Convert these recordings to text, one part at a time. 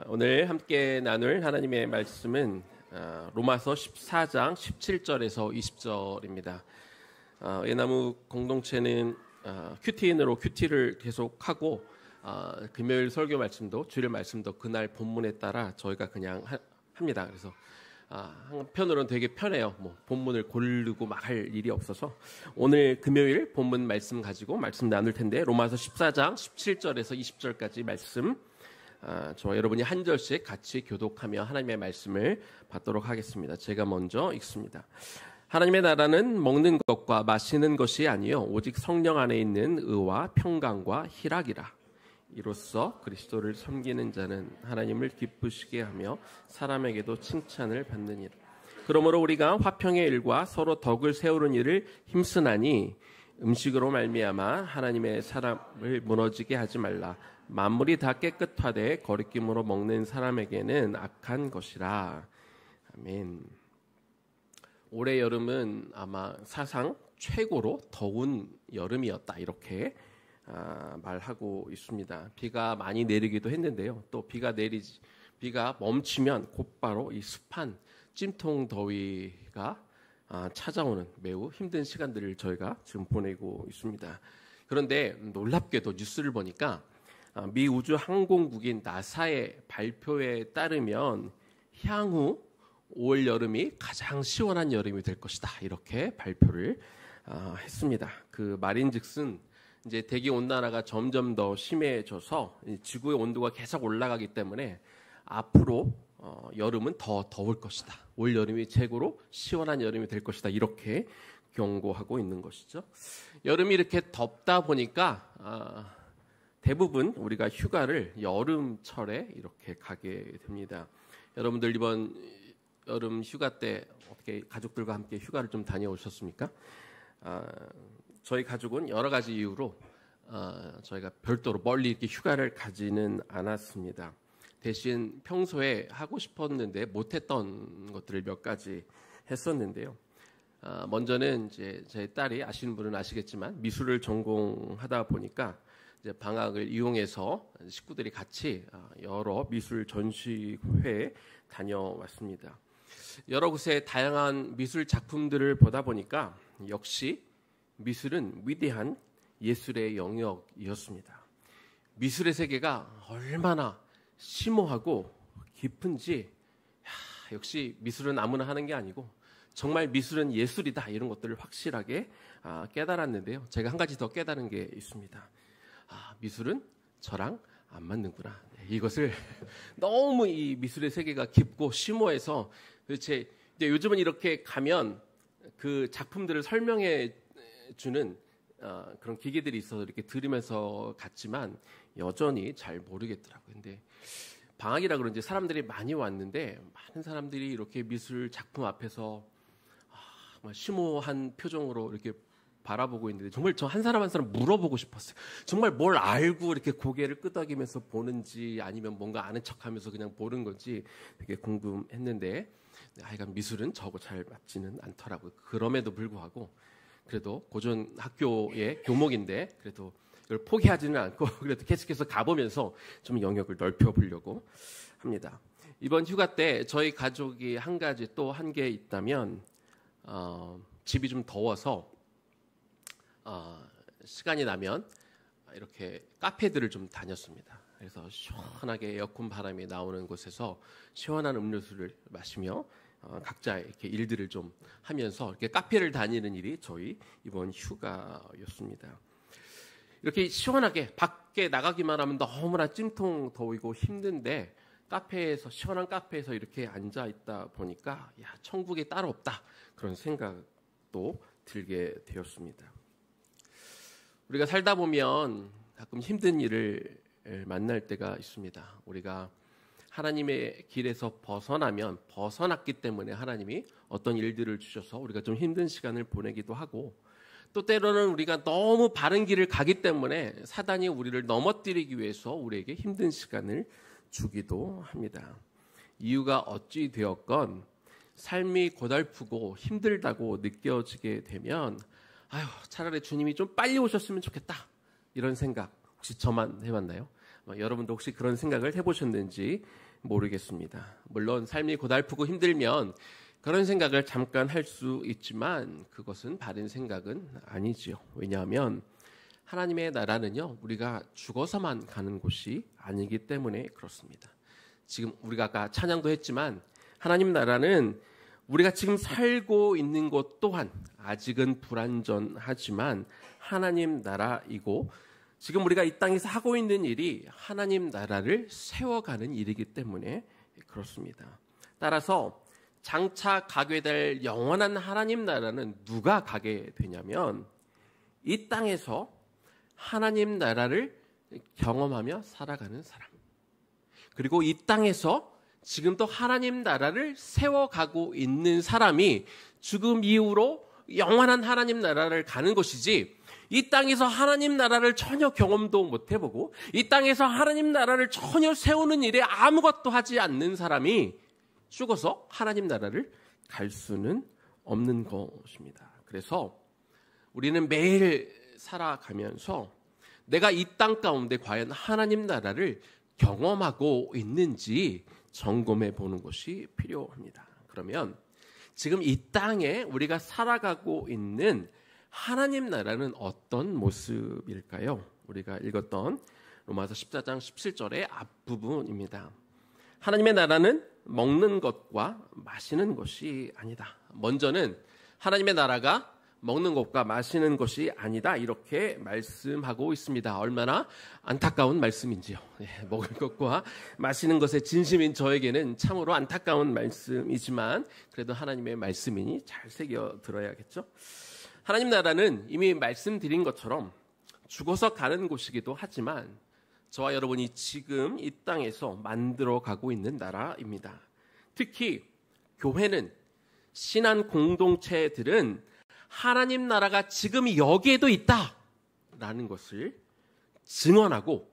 오늘 함께 나눌 하나님의 말씀은 로마서 14장 17절에서 20절입니다. 예나무 공동체는 큐티인으로 큐티를 계속하고 금요일 설교 말씀도 주일 말씀도 그날 본문에 따라 저희가 그냥 합니다. 그래서 한편으로는 되게 편해요. 본문을 고르고 막 할 일이 없어서 오늘 금요일 본문 말씀 가지고 말씀 나눌 텐데 로마서 14장 17절에서 20절까지 말씀 저와 여러분이 한 절씩 같이 교독하며 하나님의 말씀을 받도록 하겠습니다. 제가 먼저 읽습니다. 하나님의 나라는 먹는 것과 마시는 것이 아니요 오직 성령 안에 있는 의와 평강과 희락이라. 이로써 그리스도를 섬기는 자는 하나님을 기쁘시게 하며 사람에게도 칭찬을 받느니라. 그러므로 우리가 화평의 일과 서로 덕을 세우는 일을 힘쓰나니 음식으로 말미암아 하나님의 사람을 무너지게 하지 말라. 만물이 다 깨끗하되 거리낌으로 먹는 사람에게는 악한 것이라. 아멘. 올해 여름은 아마 사상 최고로 더운 여름이었다 이렇게 말하고 있습니다. 비가 많이 내리기도 했는데요. 또 비가 멈추면 곧바로 이 습한 찜통 더위가 찾아오는 매우 힘든 시간들을 저희가 지금 보내고 있습니다. 그런데 놀랍게도 뉴스를 보니까 미 우주항공국인 나사의 발표에 따르면 향후 올 여름이 가장 시원한 여름이 될 것이다 이렇게 발표를 했습니다. 그 말인즉슨 이제 대기 온난화가 점점 더 심해져서 지구의 온도가 계속 올라가기 때문에 앞으로 여름은 더 더울 것이다. 올 여름이 최고로 시원한 여름이 될 것이다. 이렇게 경고하고 있는 것이죠. 여름이 이렇게 덥다 보니까 대부분 우리가 휴가를 여름철에 이렇게 가게 됩니다. 여러분들 이번 여름 휴가 때 어떻게 가족들과 함께 휴가를 좀 다녀오셨습니까? 저희 가족은 여러 가지 이유로 저희가 별도로 멀리 이렇게 휴가를 가지는 않았습니다. 대신 평소에 하고 싶었는데 못했던 것들을 몇 가지 했었는데요. 먼저는 이제 제 딸이 아시는 분은 아시겠지만 미술을 전공하다 보니까 이제 방학을 이용해서 식구들이 같이 여러 미술 전시회에 다녀왔습니다. 여러 곳의 다양한 미술 작품들을 보다 보니까 역시 미술은 위대한 예술의 영역이었습니다. 미술의 세계가 얼마나 심오하고 깊은지 역시 미술은 아무나 하는 게 아니고 정말 미술은 예술이다 이런 것들을 확실하게 깨달았는데요. 제가 한 가지 더 깨달은 게 있습니다. 미술은 저랑 안 맞는구나. 이것을 너무 이 미술의 세계가 깊고 심오해서 도대체 요즘은 이렇게 가면 그 작품들을 설명해 주는 그런 기계들이 있어서 이렇게 들으면서 갔지만 여전히 잘 모르겠더라고요. 근데 방학이라 그런지 사람들이 많이 왔는데 많은 사람들이 이렇게 미술 작품 앞에서 심오한 표정으로 이렇게 바라보고 있는데 정말 저 한 사람 한 사람 물어보고 싶었어요. 정말 뭘 알고 이렇게 고개를 끄덕이면서 보는지 아니면 뭔가 아는 척하면서 그냥 보는 건지 되게 궁금했는데 하여간 미술은 저하고 잘 맞지는 않더라고요. 그럼에도 불구하고 그래도 고전학교의 교목인데 그래도 이걸 포기하지는 않고 그래도 계속해서 가보면서 좀 영역을 넓혀보려고 합니다. 이번 휴가 때 저희 가족이 한 가지 또 한 게 있다면 집이 좀 더워서 시간이 나면 이렇게 카페들을 좀 다녔습니다. 그래서 시원하게 에어컨 바람이 나오는 곳에서 시원한 음료수를 마시며 각자 이렇게 일들을 좀 하면서 이렇게 카페를 다니는 일이 저희 이번 휴가였습니다. 이렇게 시원하게 밖에 나가기만 하면 너무나 찜통 더위고 힘든데 시원한 카페에서 이렇게 앉아 있다 보니까 천국이 따로 없다 그런 생각도 들게 되었습니다. 우리가 살다 보면 가끔 힘든 일을 만날 때가 있습니다. 우리가 하나님의 길에서 벗어났기 때문에 하나님이 어떤 일들을 주셔서 우리가 좀 힘든 시간을 보내기도 하고 또 때로는 우리가 너무 바른 길을 가기 때문에 사단이 우리를 넘어뜨리기 위해서 우리에게 힘든 시간을 주기도 합니다. 이유가 어찌 되었건 삶이 고달프고 힘들다고 느껴지게 되면 차라리 주님이 좀 빨리 오셨으면 좋겠다 이런 생각 혹시 저만 해봤나요? 여러분도 혹시 그런 생각을 해보셨는지 모르겠습니다. 물론 삶이 고달프고 힘들면 그런 생각을 잠깐 할 수 있지만 그것은 바른 생각은 아니지요. 왜냐하면 하나님의 나라는요, 우리가 죽어서만 가는 곳이 아니기 때문에 그렇습니다. 지금 우리가 아까 찬양도 했지만 하나님 나라는 우리가 지금 살고 있는 곳 또한 아직은 불완전하지만 하나님 나라이고, 지금 우리가 이 땅에서 하고 있는 일이 하나님 나라를 세워가는 일이기 때문에 그렇습니다. 따라서 장차 가게 될 영원한 하나님 나라는 누가 가게 되냐면 이 땅에서 하나님 나라를 경험하며 살아가는 사람, 그리고 이 땅에서 지금도 하나님 나라를 세워가고 있는 사람이 죽음 이후로 영원한 하나님 나라를 가는 것이지, 이 땅에서 하나님 나라를 전혀 경험도 못 해보고 이 땅에서 하나님 나라를 전혀 세우는 일에 아무것도 하지 않는 사람이 죽어서 하나님 나라를 갈 수는 없는 것입니다. 그래서 우리는 매일 살아가면서 내가 이 땅 가운데 과연 하나님 나라를 경험하고 있는지 점검해 보는 것이 필요합니다. 그러면 지금 이 땅에 우리가 살아가고 있는 하나님 나라는 어떤 모습일까요? 우리가 읽었던 로마서 14장 17절의 앞부분입니다. 하나님의 나라는 먹는 것과 마시는 것이 아니다. 먼저는 하나님의 나라가 먹는 것과 마시는 것이 아니다, 이렇게 말씀하고 있습니다. 얼마나 안타까운 말씀인지요. 먹을 것과 마시는 것에 진심인 저에게는 참으로 안타까운 말씀이지만 그래도 하나님의 말씀이니 잘 새겨 들어야겠죠. 하나님 나라는 이미 말씀드린 것처럼 죽어서 가는 곳이기도 하지만 저와 여러분이 지금 이 땅에서 만들어가고 있는 나라입니다. 특히 교회는, 신앙 공동체들은 하나님 나라가 지금 여기에도 있다라는 것을 증언하고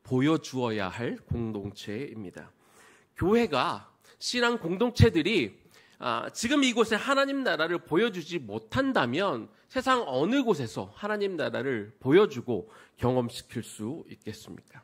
보여주어야 할 공동체입니다. 교회가, 신앙 공동체들이 지금 이곳에 하나님 나라를 보여주지 못한다면 세상 어느 곳에서 하나님 나라를 보여주고 경험시킬 수 있겠습니까?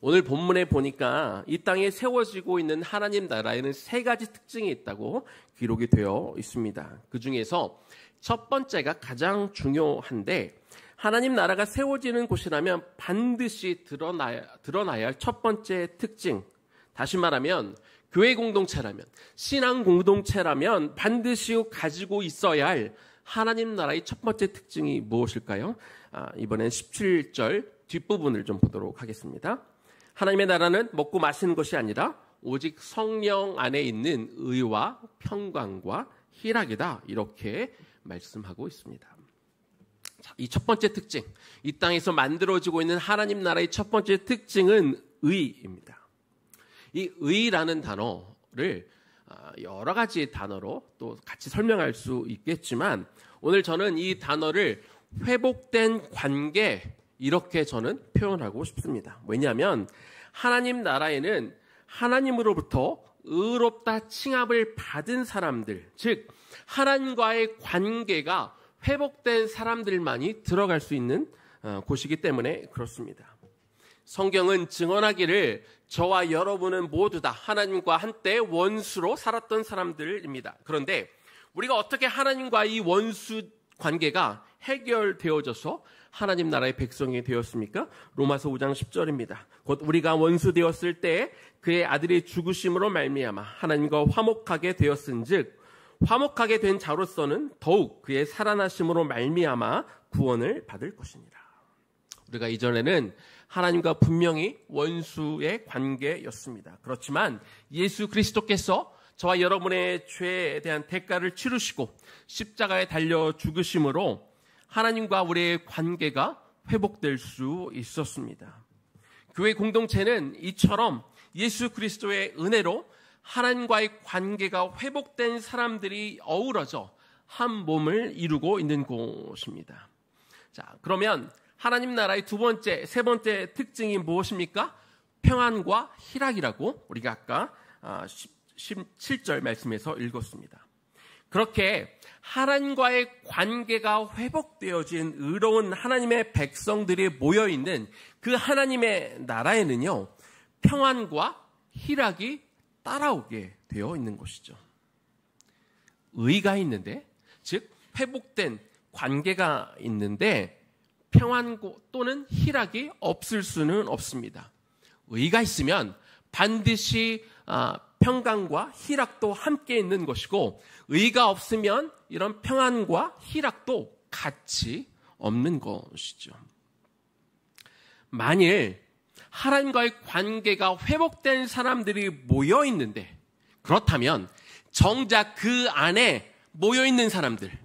오늘 본문에 보니까 이 땅에 세워지고 있는 하나님 나라에는 세 가지 특징이 있다고 기록이 되어 있습니다. 그 중에서 첫 번째가 가장 중요한데, 하나님 나라가 세워지는 곳이라면 반드시 드러나야 할 첫 번째 특징, 다시 말하면 교회 공동체라면, 신앙 공동체라면 반드시 가지고 있어야 할 하나님 나라의 첫 번째 특징이 무엇일까요? 이번엔 17절 뒷부분을 좀 보도록 하겠습니다. 하나님의 나라는 먹고 마시는 것이 아니라 오직 성령 안에 있는 의와 평강과 희락이다, 이렇게 말씀하고 있습니다. 이 첫 번째 특징, 이 땅에서 만들어지고 있는 하나님 나라의 첫 번째 특징은 의입니다. 이 의라는 단어를 여러 가지 단어로 또 같이 설명할 수 있겠지만 오늘 저는 이 단어를 회복된 관계, 이렇게 저는 표현하고 싶습니다. 왜냐하면 하나님 나라에는 하나님으로부터 의롭다 칭함을 받은 사람들, 즉 하나님과의 관계가 회복된 사람들만이 들어갈 수 있는 곳이기 때문에 그렇습니다. 성경은 증언하기를 저와 여러분은 모두 다 하나님과 한때 원수로 살았던 사람들입니다. 그런데 우리가 어떻게 하나님과 이 원수 관계가 해결되어져서 하나님 나라의 백성이 되었습니까? 로마서 5장 10절입니다. 곧 우리가 원수 되었을 때 그의 아들의 죽으심으로 말미암아 하나님과 화목하게 되었은즉 화목하게 된 자로서는 더욱 그의 살아나심으로 말미암아 구원을 받을 것이니라. 우리가 이전에는 하나님과 분명히 원수의 관계였습니다. 그렇지만 예수 그리스도께서 저와 여러분의 죄에 대한 대가를 치르시고 십자가에 달려 죽으심으로 하나님과 우리의 관계가 회복될 수 있었습니다. 교회 공동체는 이처럼 예수 그리스도의 은혜로 하나님과의 관계가 회복된 사람들이 어우러져 한 몸을 이루고 있는 곳입니다. 자, 그러면 하나님 나라의 두 번째, 세 번째 특징이 무엇입니까? 평안과 희락이라고 우리가 아까 17절 말씀에서 읽었습니다. 그렇게 하나님과의 관계가 회복되어진 의로운 하나님의 백성들이 모여있는 그 하나님의 나라에는요, 평안과 희락이 따라오게 되어 있는 것이죠. 의가 있는데, 즉 회복된 관계가 있는데 평안 또는 희락이 없을 수는 없습니다. 의가 있으면 반드시 평강과 희락도 함께 있는 것이고, 의가 없으면 이런 평안과 희락도 같이 없는 것이죠. 만일 하나님과의 관계가 회복된 사람들이 모여 있는데, 그렇다면 정작 그 안에 모여 있는 사람들,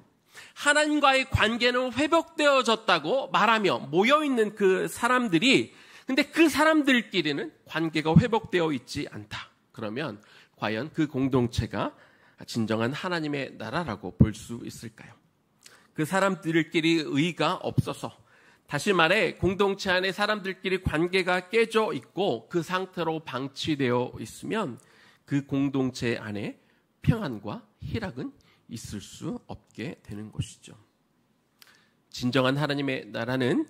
하나님과의 관계는 회복되어졌다고 말하며 모여 있는 그 사람들이, 근데 그 사람들끼리는 관계가 회복되어 있지 않다. 그러면 과연 그 공동체가 진정한 하나님의 나라라고 볼 수 있을까요? 그 사람들끼리 의가 없어서, 다시 말해 공동체 안에 사람들끼리 관계가 깨져 있고 그 상태로 방치되어 있으면 그 공동체 안에 평안과 희락은 있을 수 없게 되는 것이죠. 진정한 하나님의 나라는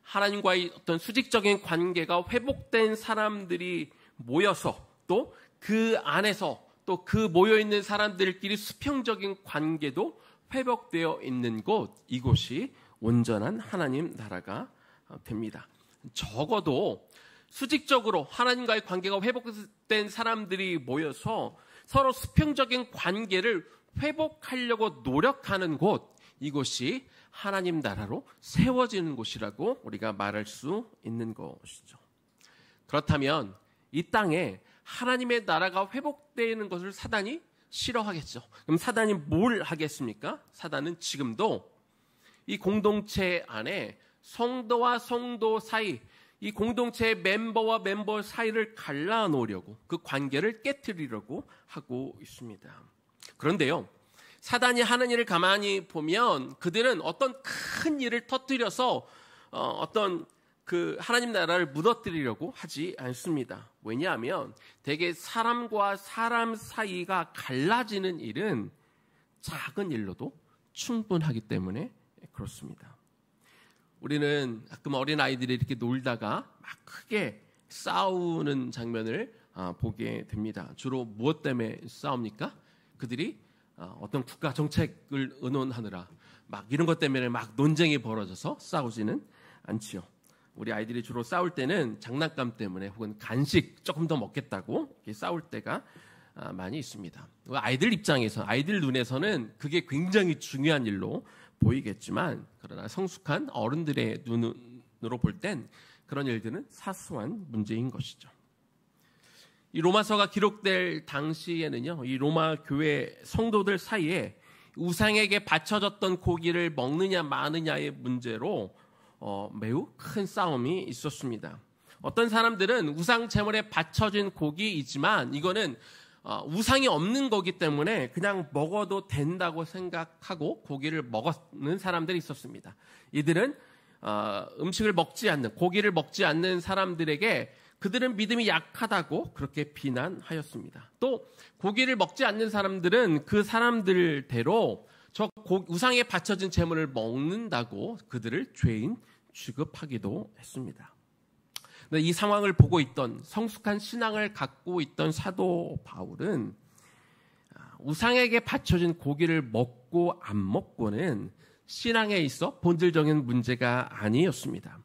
하나님과의 어떤 수직적인 관계가 회복된 사람들이 모여서, 또 그 안에서 또 그 모여있는 사람들끼리 수평적인 관계도 회복되어 있는 곳, 이곳이 온전한 하나님 나라가 됩니다. 적어도 수직적으로 하나님과의 관계가 회복된 사람들이 모여서 서로 수평적인 관계를 회복하려고 노력하는 곳, 이곳이 하나님 나라로 세워지는 곳이라고 우리가 말할 수 있는 것이죠. 그렇다면 이 땅에 하나님의 나라가 회복되는 것을 사단이 싫어하겠죠. 그럼 사단이 뭘 하겠습니까? 사단은 지금도 이 공동체 안에 성도와 성도 사이, 이 공동체의 멤버와 멤버 사이를 갈라놓으려고, 그 관계를 깨트리려고 하고 있습니다. 그런데요, 사단이 하는 일을 가만히 보면 그들은 어떤 큰 일을 터뜨려서 어떤 그 하나님 나라를 무너뜨리려고 하지 않습니다. 왜냐하면 대개 사람과 사람 사이가 갈라지는 일은 작은 일로도 충분하기 때문에 그렇습니다. 우리는 가끔 어린 아이들이 이렇게 놀다가 막 크게 싸우는 장면을 보게 됩니다. 주로 무엇 때문에 싸웁니까? 그들이 어떤 국가 정책을 의논하느라 막 이런 것 때문에 막 논쟁이 벌어져서 싸우지는 않지요. 우리 아이들이 주로 싸울 때는 장난감 때문에 혹은 간식 조금 더 먹겠다고 이렇게 싸울 때가 많이 있습니다. 아이들 입장에서, 아이들 눈에서는 그게 굉장히 중요한 일로 보이겠지만, 그러나 성숙한 어른들의 눈으로 볼 땐 그런 일들은 사소한 문제인 것이죠. 이 로마서가 기록될 당시에는요, 이 로마 교회 성도들 사이에 우상에게 바쳐졌던 고기를 먹느냐 마느냐의 문제로 매우 큰 싸움이 있었습니다. 어떤 사람들은 우상 제물에 바쳐진 고기이지만 이거는 우상이 없는 거기 때문에 그냥 먹어도 된다고 생각하고 고기를 먹는 사람들이 있었습니다. 이들은 음식을 먹지 않는, 고기를 먹지 않는 사람들에게 그들은 믿음이 약하다고 그렇게 비난하였습니다. 또 고기를 먹지 않는 사람들은 그 사람들대로 저 우상에 바쳐진 제물을 먹는다고 그들을 죄인 취급하기도 했습니다. 이 상황을 보고 있던, 성숙한 신앙을 갖고 있던 사도 바울은 우상에게 바쳐진 고기를 먹고 안 먹고는 신앙에 있어 본질적인 문제가 아니었습니다.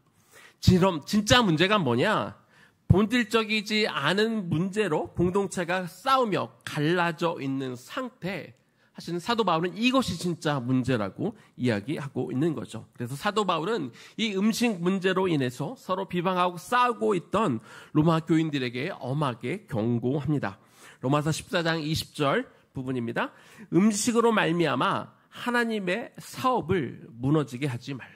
진짜 문제가 뭐냐? 본질적이지 않은 문제로 공동체가 싸우며 갈라져 있는 상태, 사실은 사도 바울은 이것이 진짜 문제라고 이야기하고 있는 거죠. 그래서 사도 바울은 이 음식 문제로 인해서 서로 비방하고 싸우고 있던 로마 교인들에게 엄하게 경고합니다. 로마서 14장 20절 부분입니다. 음식으로 말미암아 하나님의 사업을 무너지게 하지 말라.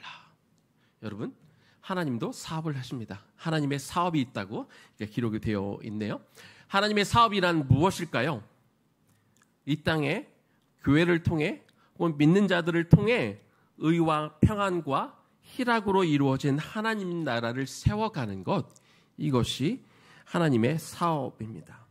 여러분, 하나님도 사업을 하십니다. 하나님의 사업이 있다고 기록이 되어 있네요. 하나님의 사업이란 무엇일까요? 이 땅에 교회를 통해 혹은 믿는 자들을 통해 의와 평안과 희락으로 이루어진 하나님 나라를 세워가는 것, 이것이 하나님의 사업입니다.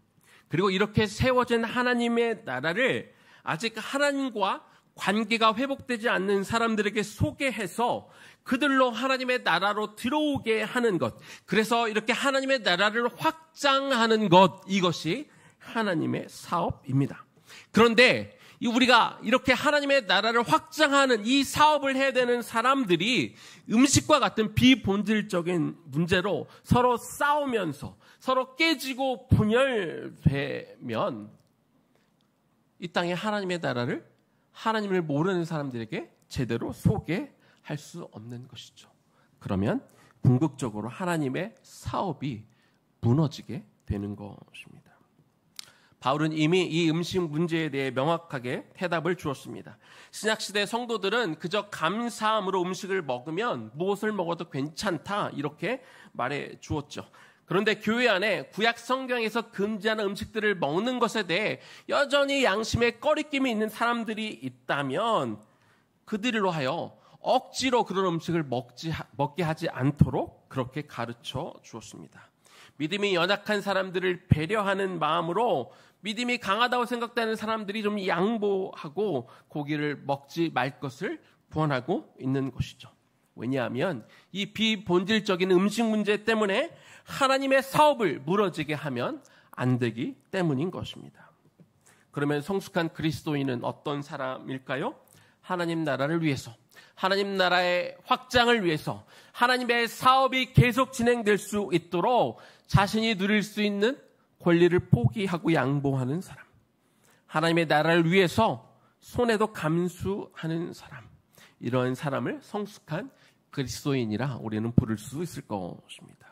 그리고 이렇게 세워진 하나님의 나라를 아직 하나님과 관계가 회복되지 않는 사람들에게 소개해서 그들로 하나님의 나라로 들어오게 하는 것. 그래서 이렇게 하나님의 나라를 확장하는 것, 이것이 하나님의 사업입니다. 그런데 우리가 이렇게 하나님의 나라를 확장하는 이 사업을 해야 되는 사람들이 음식과 같은 비본질적인 문제로 서로 싸우면서 서로 깨지고 분열되면 이 땅에 하나님의 나라를 하나님을 모르는 사람들에게 제대로 소개할 수 없는 것이죠. 그러면 궁극적으로 하나님의 사업이 무너지게 되는 것입니다. 바울은 이미 이 음식 문제에 대해 명확하게 대답을 주었습니다. 신약시대 성도들은 그저 감사함으로 음식을 먹으면 무엇을 먹어도 괜찮다 이렇게 말해 주었죠. 그런데 교회 안에 구약 성경에서 금지하는 음식들을 먹는 것에 대해 여전히 양심에 꺼리낌이 있는 사람들이 있다면 그들로 하여 억지로 그런 음식을 먹게 하지 않도록 그렇게 가르쳐 주었습니다. 믿음이 연약한 사람들을 배려하는 마음으로 믿음이 강하다고 생각되는 사람들이 좀 양보하고 고기를 먹지 말 것을 권하고 있는 것이죠. 왜냐하면 이 비본질적인 음식 문제 때문에 하나님의 사업을 무너지게 하면 안 되기 때문인 것입니다. 그러면 성숙한 그리스도인은 어떤 사람일까요? 하나님 나라를 위해서, 하나님 나라의 확장을 위해서, 하나님의 사업이 계속 진행될 수 있도록 자신이 누릴 수 있는 권리를 포기하고 양보하는 사람, 하나님의 나라를 위해서 손해도 감수하는 사람, 이런 사람을 성숙한 그리스도인이라 우리는 부를 수 있을 것입니다.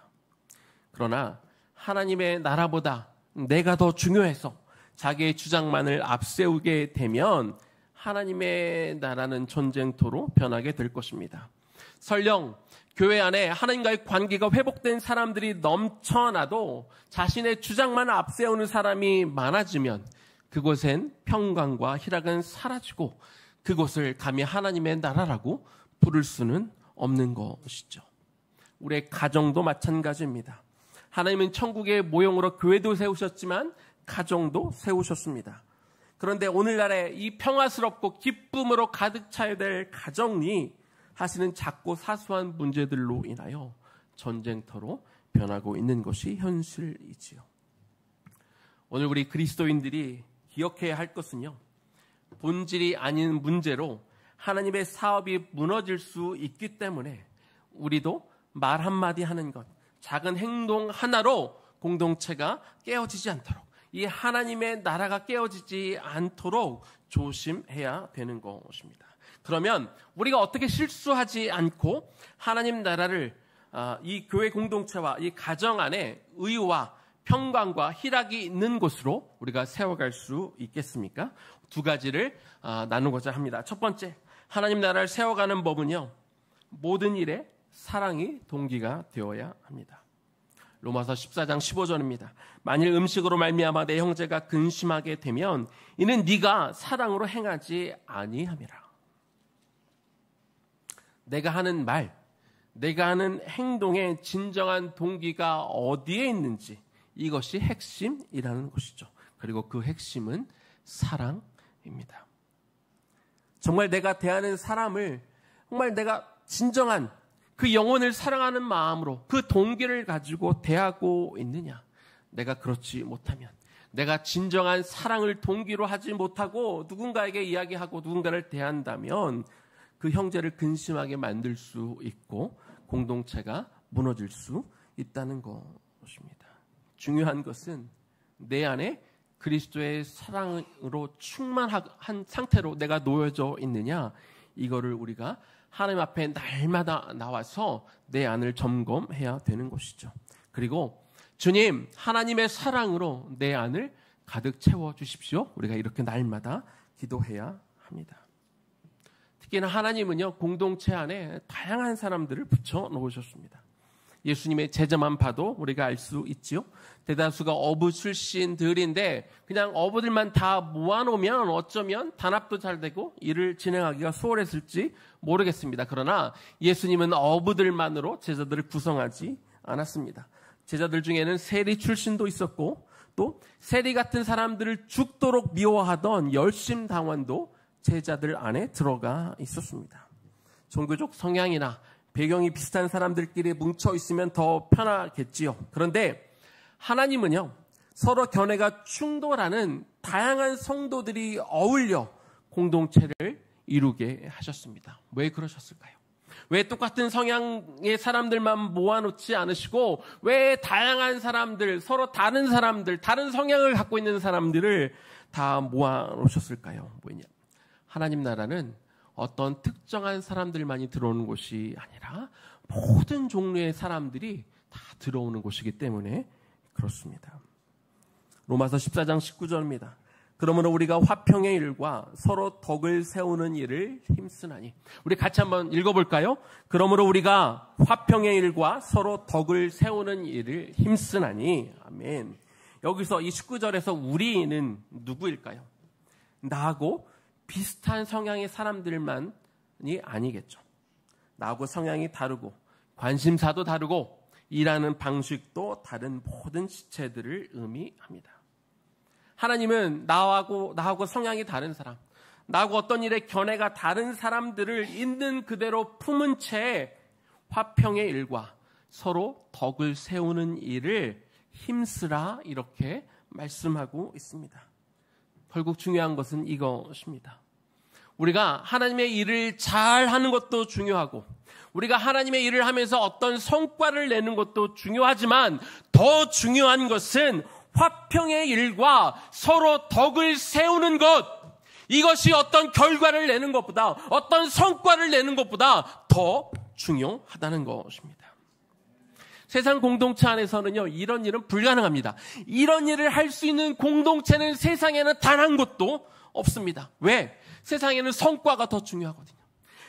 그러나 하나님의 나라보다 내가 더 중요해서 자기의 주장만을 앞세우게 되면 하나님의 나라는 전쟁터로 변하게 될 것입니다. 설령 교회 안에 하나님과의 관계가 회복된 사람들이 넘쳐나도 자신의 주장만 앞세우는 사람이 많아지면 그곳엔 평강과 희락은 사라지고 그곳을 감히 하나님의 나라라고 부를 수는 없는 것이죠. 우리의 가정도 마찬가지입니다. 하나님은 천국의 모형으로 교회도 세우셨지만 가정도 세우셨습니다. 그런데 오늘날의 이 평화스럽고 기쁨으로 가득 차야 될 가정이 사실은 작고 사소한 문제들로 인하여 전쟁터로 변하고 있는 것이 현실이지요. 오늘 우리 그리스도인들이 기억해야 할 것은요, 본질이 아닌 문제로 하나님의 사업이 무너질 수 있기 때문에 우리도 말 한마디 하는 것, 작은 행동 하나로 공동체가 깨어지지 않도록, 이 하나님의 나라가 깨어지지 않도록 조심해야 되는 것입니다. 그러면 우리가 어떻게 실수하지 않고 하나님 나라를 이 교회 공동체와 이 가정 안에 의와 평강과 희락이 있는 곳으로 우리가 세워갈 수 있겠습니까? 두 가지를 나누고자 합니다. 첫 번째, 하나님 나라를 세워가는 법은요, 모든 일에 사랑이 동기가 되어야 합니다. 로마서 14장 15절입니다. 만일 음식으로 말미암아 내 형제가 근심하게 되면 이는 네가 사랑으로 행하지 아니함이라. 내가 하는 말, 내가 하는 행동의 진정한 동기가 어디에 있는지, 이것이 핵심이라는 것이죠. 그리고 그 핵심은 사랑입니다. 정말 내가 대하는 사람을 정말 내가 진정한 그 영혼을 사랑하는 마음으로 그 동기를 가지고 대하고 있느냐. 내가 그렇지 못하면, 내가 진정한 사랑을 동기로 하지 못하고 누군가에게 이야기하고 누군가를 대한다면 그 형제를 근심하게 만들 수 있고 공동체가 무너질 수 있다는 것입니다. 중요한 것은 내 안에 그리스도의 사랑으로 충만한 상태로 내가 놓여져 있느냐, 이거를 우리가 하나님 앞에 날마다 나와서 내 안을 점검해야 되는 것이죠. 그리고 주님, 하나님의 사랑으로 내 안을 가득 채워주십시오. 우리가 이렇게 날마다 기도해야 합니다. 특히나 하나님은요, 공동체 안에 다양한 사람들을 붙여놓으셨습니다. 예수님의 제자만 봐도 우리가 알 수 있지요. 대다수가 어부 출신들인데 그냥 어부들만 다 모아놓으면 어쩌면 단합도 잘 되고 일을 진행하기가 수월했을지 모르겠습니다. 그러나 예수님은 어부들만으로 제자들을 구성하지 않았습니다. 제자들 중에는 세리 출신도 있었고 또 세리 같은 사람들을 죽도록 미워하던 열심당원도 제자들 안에 들어가 있었습니다. 종교적 성향이나 배경이 비슷한 사람들끼리 뭉쳐 있으면 더 편하겠지요. 그런데 하나님은요, 서로 견해가 충돌하는 다양한 성도들이 어울려 공동체를 이루게 하셨습니다. 왜 그러셨을까요? 왜 똑같은 성향의 사람들만 모아놓지 않으시고 왜 다양한 사람들, 서로 다른 사람들, 다른 성향을 갖고 있는 사람들을 다 모아놓으셨을까요? 뭐냐? 하나님 나라는 어떤 특정한 사람들만이 들어오는 곳이 아니라 모든 종류의 사람들이 다 들어오는 곳이기 때문에 그렇습니다. 로마서 14장 19절입니다. 그러므로 우리가 화평의 일과 서로 덕을 세우는 일을 힘쓰나니. 우리 같이 한번 읽어볼까요? 그러므로 우리가 화평의 일과 서로 덕을 세우는 일을 힘쓰나니. 아멘. 여기서 이 19절에서 우리는 누구일까요? 나하고 비슷한 성향의 사람들만이 아니겠죠. 나하고 성향이 다르고 관심사도 다르고 일하는 방식도 다른 모든 지체들을 의미합니다. 하나님은 나하고 성향이 다른 사람, 나하고 어떤 일에 견해가 다른 사람들을 있는 그대로 품은 채 화평의 일과 서로 덕을 세우는 일을 힘쓰라 이렇게 말씀하고 있습니다. 결국 중요한 것은 이것입니다. 우리가 하나님의 일을 잘 하는 것도 중요하고 우리가 하나님의 일을 하면서 어떤 성과를 내는 것도 중요하지만 더 중요한 것은 화평의 일과 서로 덕을 세우는 것, 이것이 어떤 결과를 내는 것보다 어떤 성과를 내는 것보다 더 중요하다는 것입니다. 세상 공동체 안에서는요, 이런 일은 불가능합니다. 이런 일을 할 수 있는 공동체는 세상에는 단 한 곳도 없습니다. 왜? 세상에는 성과가 더 중요하거든요.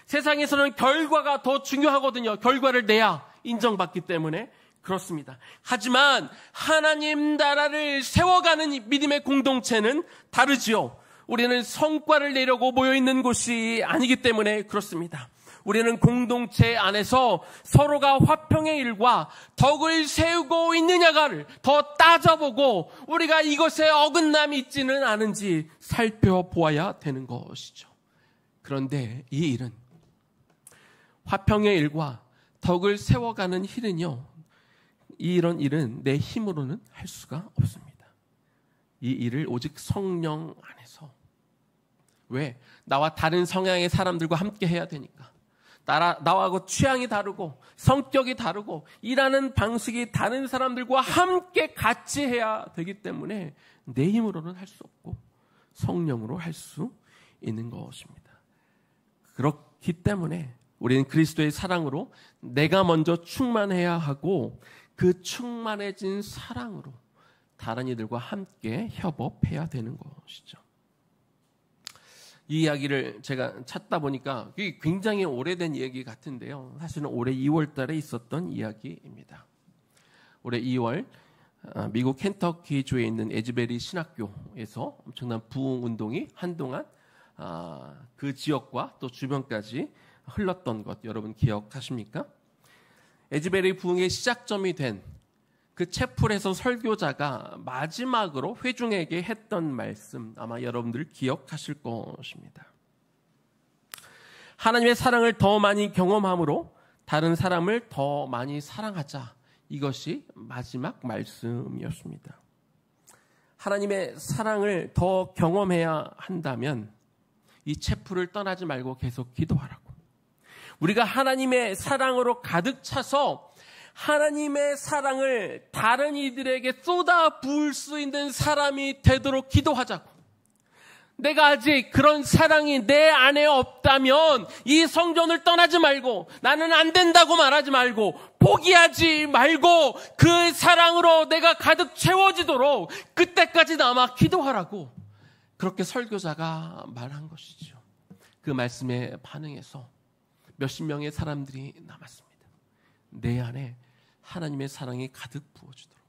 세상에서는 결과가 더 중요하거든요. 결과를 내야 인정받기 때문에 그렇습니다. 하지만 하나님 나라를 세워가는 믿음의 공동체는 다르지요. 우리는 성과를 내려고 모여있는 곳이 아니기 때문에 그렇습니다. 우리는 공동체 안에서 서로가 화평의 일과 덕을 세우고 있느냐를 더 따져보고 우리가 이것에 어긋남이 있지는 않은지 살펴보아야 되는 것이죠. 그런데 이 일은, 화평의 일과 덕을 세워가는 일은요, 이런 일은 내 힘으로는 할 수가 없습니다. 이 일을 오직 성령 안에서. 왜? 나와 다른 성향의 사람들과 함께 해야 되니까. 나하고 취향이 다르고 성격이 다르고 일하는 방식이 다른 사람들과 함께 같이 해야 되기 때문에 내 힘으로는 할 수 없고 성령으로 할 수 있는 것입니다. 그렇기 때문에 우리는 그리스도의 사랑으로 내가 먼저 충만해야 하고 그 충만해진 사랑으로 다른 이들과 함께 협업해야 되는 것이죠. 이 이야기를 제가 찾다 보니까 이게 굉장히 오래된 이야기 같은데요. 사실은 올해 2월 달에 있었던 이야기입니다. 올해 2월 미국 켄터키주에 있는 에즈베리 신학교에서 엄청난 부흥운동이 한동안 그 지역과 또 주변까지 흘렀던 것 여러분 기억하십니까? 에즈베리 부흥의 시작점이 된 그 채플에서 설교자가 마지막으로 회중에게 했던 말씀 아마 여러분들 기억하실 것입니다. 하나님의 사랑을 더 많이 경험함으로 다른 사람을 더 많이 사랑하자. 이것이 마지막 말씀이었습니다. 하나님의 사랑을 더 경험해야 한다면 이 채플을 떠나지 말고 계속 기도하라고. 우리가 하나님의 사랑으로 가득 차서 하나님의 사랑을 다른 이들에게 쏟아 부을 수 있는 사람이 되도록 기도하자고. 내가 아직 그런 사랑이 내 안에 없다면 이 성전을 떠나지 말고 나는 안 된다고 말하지 말고 포기하지 말고 그 사랑으로 내가 가득 채워지도록 그때까지 남아 기도하라고 그렇게 설교자가 말한 것이죠. 그 말씀에 반응해서 몇십 명의 사람들이 남았습니다. 내 안에 하나님의 사랑이 가득 부어지도록.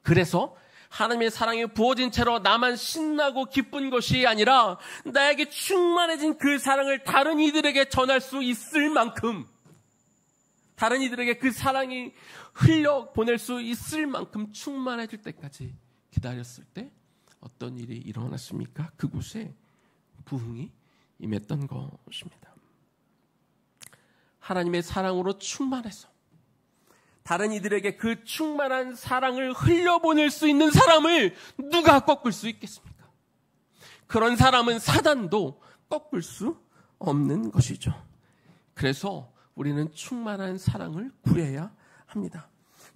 그래서 하나님의 사랑이 부어진 채로 나만 신나고 기쁜 것이 아니라 나에게 충만해진 그 사랑을 다른 이들에게 전할 수 있을 만큼, 다른 이들에게 그 사랑이 흘려보낼 수 있을 만큼 충만해질 때까지 기다렸을 때 어떤 일이 일어났습니까? 그곳에 부흥이 임했던 것입니다. 하나님의 사랑으로 충만해서 다른 이들에게 그 충만한 사랑을 흘려보낼 수 있는 사람을 누가 꺾을 수 있겠습니까? 그런 사람은 사단도 꺾을 수 없는 것이죠. 그래서 우리는 충만한 사랑을 구해야 합니다.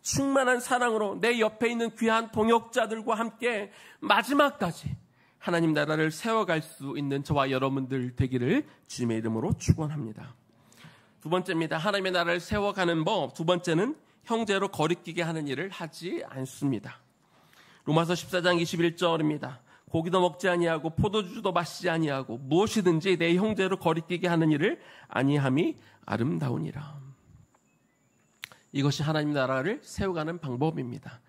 충만한 사랑으로 내 옆에 있는 귀한 동역자들과 함께 마지막까지 하나님 나라를 세워갈 수 있는 저와 여러분들 되기를 주님의 이름으로 축원합니다. 두 번째입니다. 하나님의 나라를 세워가는 법. 두 번째는 형제로 거리끼게 하는 일을 하지 않습니다. 로마서 14장 21절입니다. 고기도 먹지 아니하고 포도주도 마시지 아니하고 무엇이든지 내 형제로 거리끼게 하는 일을 아니함이 아름다우니라. 이것이 하나님 나라를 세워가는 방법입니다.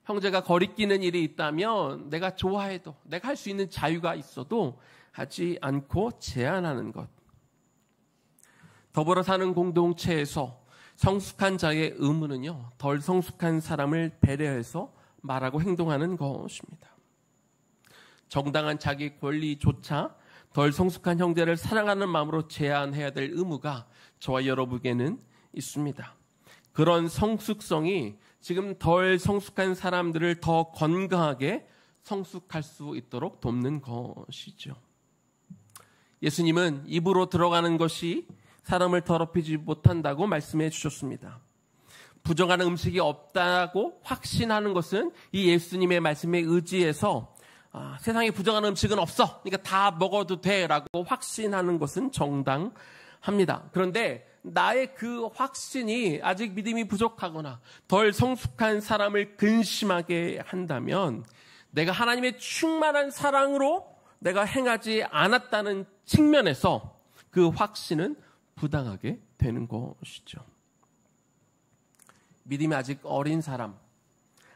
형제가 거리끼는 일이 있다면 내가 좋아해도 내가 할 수 있는 자유가 있어도 하지 않고 제한하는 것. 더불어 사는 공동체에서 성숙한 자의 의무는요, 덜 성숙한 사람을 배려해서 말하고 행동하는 것입니다. 정당한 자기 권리조차 덜 성숙한 형제를 사랑하는 마음으로 제한해야 될 의무가 저와 여러분에게는 있습니다. 그런 성숙성이 지금 덜 성숙한 사람들을 더 건강하게 성숙할 수 있도록 돕는 것이죠. 예수님은 입으로 들어가는 것이 사람을 더럽히지 못한다고 말씀해 주셨습니다. 부정한 음식이 없다고 확신하는 것은 이 예수님의 말씀에 의지해서 세상에 부정한 음식은 없어, 그러니까 다 먹어도 돼라고 확신하는 것은 정당합니다. 그런데 나의 그 확신이 아직 믿음이 부족하거나 덜 성숙한 사람을 근심하게 한다면 내가 하나님의 충만한 사랑으로 내가 행하지 않았다는 측면에서 그 확신은 부당하게 되는 것이죠. 믿음이 아직 어린 사람,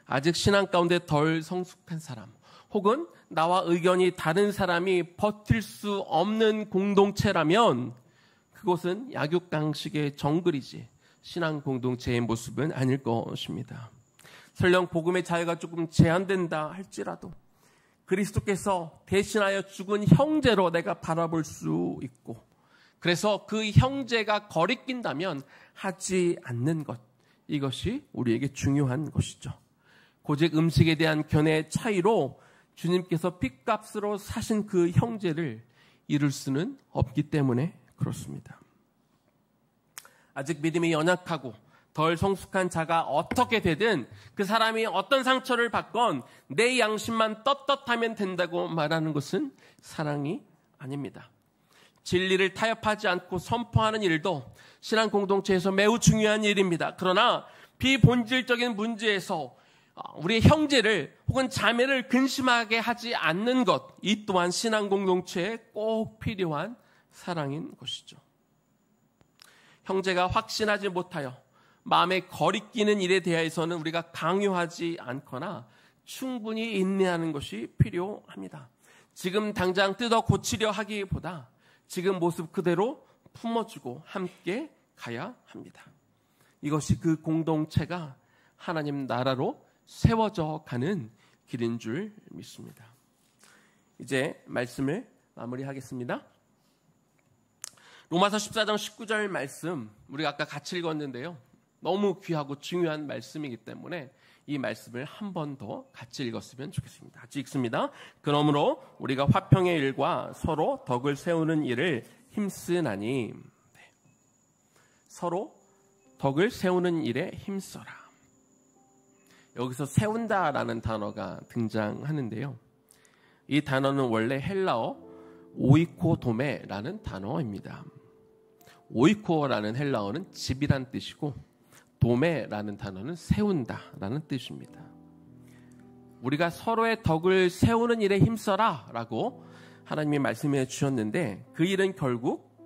아직 신앙 가운데 덜 성숙한 사람, 혹은 나와 의견이 다른 사람이 버틸 수 없는 공동체라면 그것은 약육강식의 정글이지 신앙 공동체의 모습은 아닐 것입니다. 설령 복음의 자유가 조금 제한된다 할지라도 그리스도께서 대신하여 죽은 형제로 내가 바라볼 수 있고, 그래서 그 형제가 거리낀다면 하지 않는 것, 이것이 우리에게 중요한 것이죠. 고작 음식에 대한 견해의 차이로 주님께서 핏값으로 사신 그 형제를 이룰 수는 없기 때문에 그렇습니다. 아직 믿음이 연약하고 덜 성숙한 자가 어떻게 되든 그 사람이 어떤 상처를 받건 내 양심만 떳떳하면 된다고 말하는 것은 사랑이 아닙니다. 진리를 타협하지 않고 선포하는 일도 신앙 공동체에서 매우 중요한 일입니다. 그러나 비본질적인 문제에서 우리의 형제를 혹은 자매를 근심하게 하지 않는 것, 이 또한 신앙 공동체에 꼭 필요한 사랑인 것이죠. 형제가 확신하지 못하여 마음에 거리끼는 일에 대해서는 우리가 강요하지 않거나 충분히 인내하는 것이 필요합니다. 지금 당장 뜯어 고치려 하기보다 지금 모습 그대로 품어주고 함께 가야 합니다. 이것이 그 공동체가 하나님 나라로 세워져 가는 길인 줄 믿습니다. 이제 말씀을 마무리하겠습니다. 로마서 14장 19절 말씀, 우리가 아까 같이 읽었는데요. 너무 귀하고 중요한 말씀이기 때문에 이 말씀을 한 번 더 같이 읽었으면 좋겠습니다. 같이 읽습니다. 그러므로 우리가 화평의 일과 서로 덕을 세우는 일을 힘쓰나니, 서로 덕을 세우는 일에 힘써라. 여기서 세운다라는 단어가 등장하는데요. 이 단어는 원래 헬라어 오이코도메라는 단어입니다. 오이코라는 헬라어는 집이란 뜻이고 도메라는 단어는 세운다라는 뜻입니다. 우리가 서로의 덕을 세우는 일에 힘써라 라고 하나님이 말씀해 주셨는데, 그 일은 결국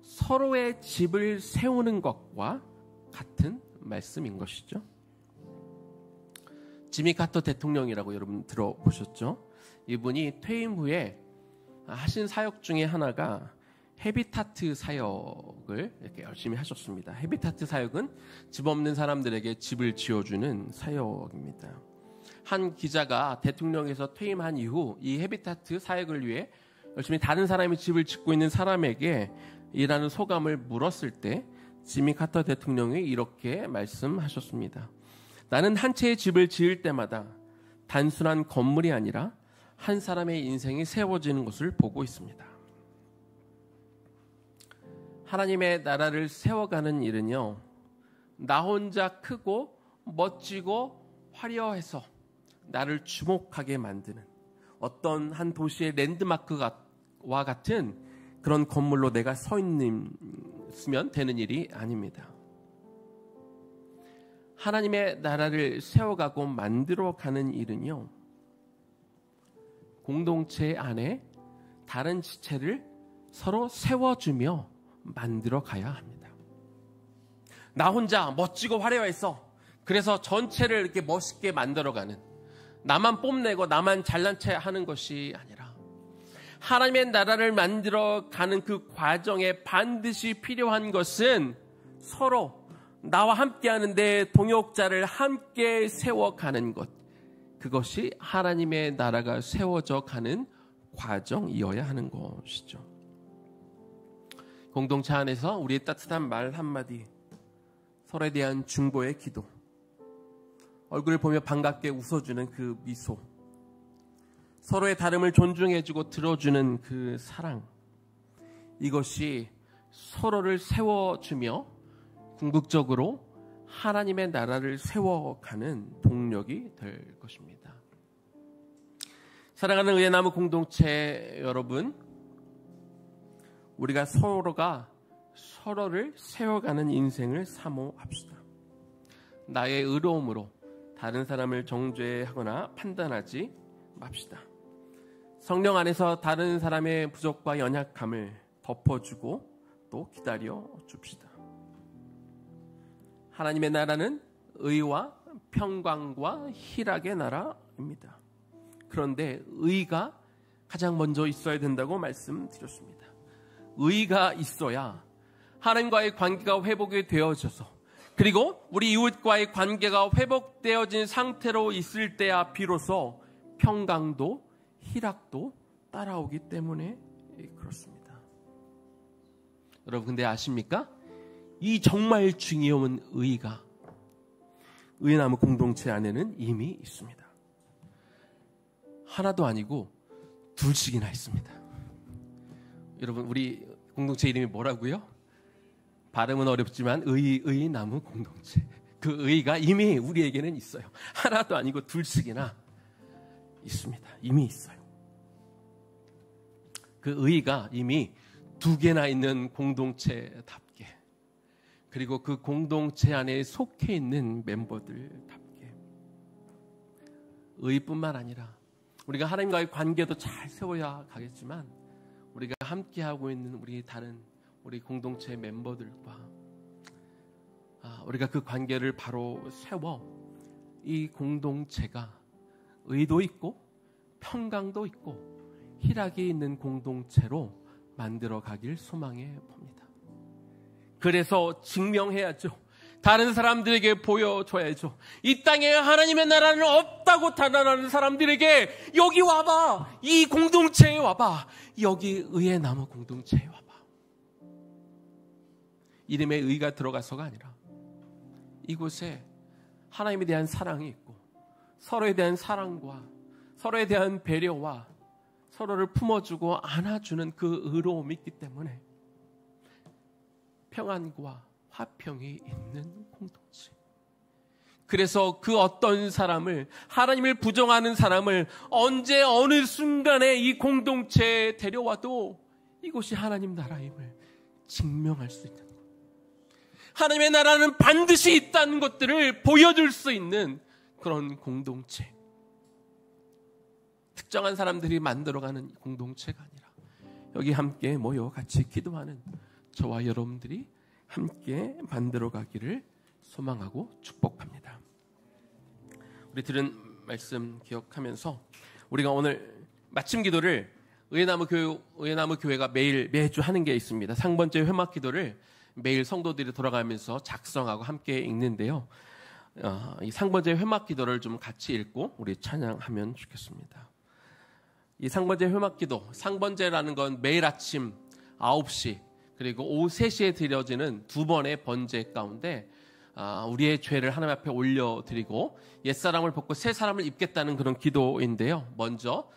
서로의 집을 세우는 것과 같은 말씀인 것이죠. 지미 카터 대통령이라고 여러분 들어보셨죠? 이분이 퇴임 후에 하신 사역 중에 하나가 헤비타트 사역을 이렇게 열심히 하셨습니다. 헤비타트 사역은 집 없는 사람들에게 집을 지어주는 사역입니다. 한 기자가 대통령에서 퇴임한 이후 이 해비타트 사역을 위해 열심히 다른 사람의 집을 짓고 있는 사람에게 일하는 소감을 물었을 때 지미 카터 대통령이 이렇게 말씀하셨습니다. 나는 한 채의 집을 지을 때마다 단순한 건물이 아니라 한 사람의 인생이 세워지는 것을 보고 있습니다. 하나님의 나라를 세워가는 일은요, 나 혼자 크고 멋지고 화려해서 나를 주목하게 만드는 어떤 한 도시의 랜드마크와 같은 그런 건물로 내가 서 있으면 되는 일이 아닙니다. 하나님의 나라를 세워가고 만들어가는 일은요, 공동체 안에 다른 지체를 서로 세워주며 만들어가야 합니다. 나 혼자 멋지고 화려해서 그래서 전체를 이렇게 멋있게 만들어가는, 나만 뽐내고 나만 잘난 체 하는 것이 아니라 하나님의 나라를 만들어가는 그 과정에 반드시 필요한 것은 서로 나와 함께 하는데 동역자를 함께 세워가는 것, 그것이 하나님의 나라가 세워져 가는 과정이어야 하는 것이죠. 공동체 안에서 우리의 따뜻한 말 한마디, 서로에 대한 중보의 기도, 얼굴을 보며 반갑게 웃어주는 그 미소, 서로의 다름을 존중해주고 들어주는 그 사랑, 이것이 서로를 세워주며 궁극적으로 하나님의 나라를 세워가는 동력이 될 것입니다. 사랑하는 의예나무 공동체 여러분, 우리가 서로가 서로를 세워가는 인생을 사모합시다. 나의 의로움으로 다른 사람을 정죄하거나 판단하지 맙시다. 성령 안에서 다른 사람의 부족과 연약함을 덮어주고 또 기다려 줍시다. 하나님의 나라는 의와 평강과 희락의 나라입니다. 그런데 의가 가장 먼저 있어야 된다고 말씀드렸습니다. 의가 있어야 하나님과의 관계가 회복이 되어져서, 그리고 우리 이웃과의 관계가 회복되어진 상태로 있을 때야 비로소 평강도 희락도 따라오기 때문에 그렇습니다. 여러분, 근데 아십니까? 이 정말 중요한 의가 의예나무 공동체 안에는 이미 있습니다. 하나도 아니고 둘씩이나 있습니다. 여러분, 우리 공동체 이름이 뭐라고요? 발음은 어렵지만 의예나무 공동체. 그 의가 이미 우리에게는 있어요. 하나도 아니고 둘씩이나 있습니다. 이미 있어요. 그 의가 이미 두 개나 있는 공동체답게, 그리고 그 공동체 안에 속해 있는 멤버들답게, 의뿐만 아니라 우리가 하나님과의 관계도 잘 세워야 가겠지만, 우리가 함께하고 있는 우리 공동체 멤버들과 우리가 그 관계를 바로 세워 이 공동체가 의도 있고 평강도 있고 희락이 있는 공동체로 만들어 가길 소망해 봅니다. 그래서 증명해야죠. 다른 사람들에게 보여줘야죠. 이 땅에 하나님의 나라는 없다고 단언하는 사람들에게 여기 와봐, 이 공동체에 와봐, 여기 의예나무 공동체에 와봐. 이름에 의가 들어가서가 아니라 이곳에 하나님에 대한 사랑이 있고 서로에 대한 사랑과 서로에 대한 배려와 서로를 품어주고 안아주는 그 의로움이 있기 때문에 평안과 화평이 있는 공동체. 그래서 그 어떤 사람을, 하나님을 부정하는 사람을 언제 어느 순간에 이 공동체에 데려와도 이곳이 하나님 나라임을 증명할 수 있는 것, 하나님의 나라는 반드시 있다는 것들을 보여줄 수 있는 그런 공동체, 특정한 사람들이 만들어가는 공동체가 아니라 여기 함께 모여 같이 기도하는 저와 여러분들이 함께 만들어가기를 소망하고 축복합니다. 우리 들은 말씀 기억하면서 우리가 오늘 마침 기도를 의예나무 교회가 매주 하는 게 있습니다. 상번째 회막 기도를 매일 성도들이 돌아가면서 작성하고 함께 읽는데요. 이 상번제 회막 기도를 좀 같이 읽고 우리 찬양하면 좋겠습니다. 이 상번제 회막 기도, 상번제라는 건 매일 아침 9시 그리고 오후 3시에 드려지는 두 번의 번제 가운데 우리의 죄를 하나님 앞에 올려드리고 옛사람을 벗고 새사람을 입겠다는 그런 기도인데요. 먼저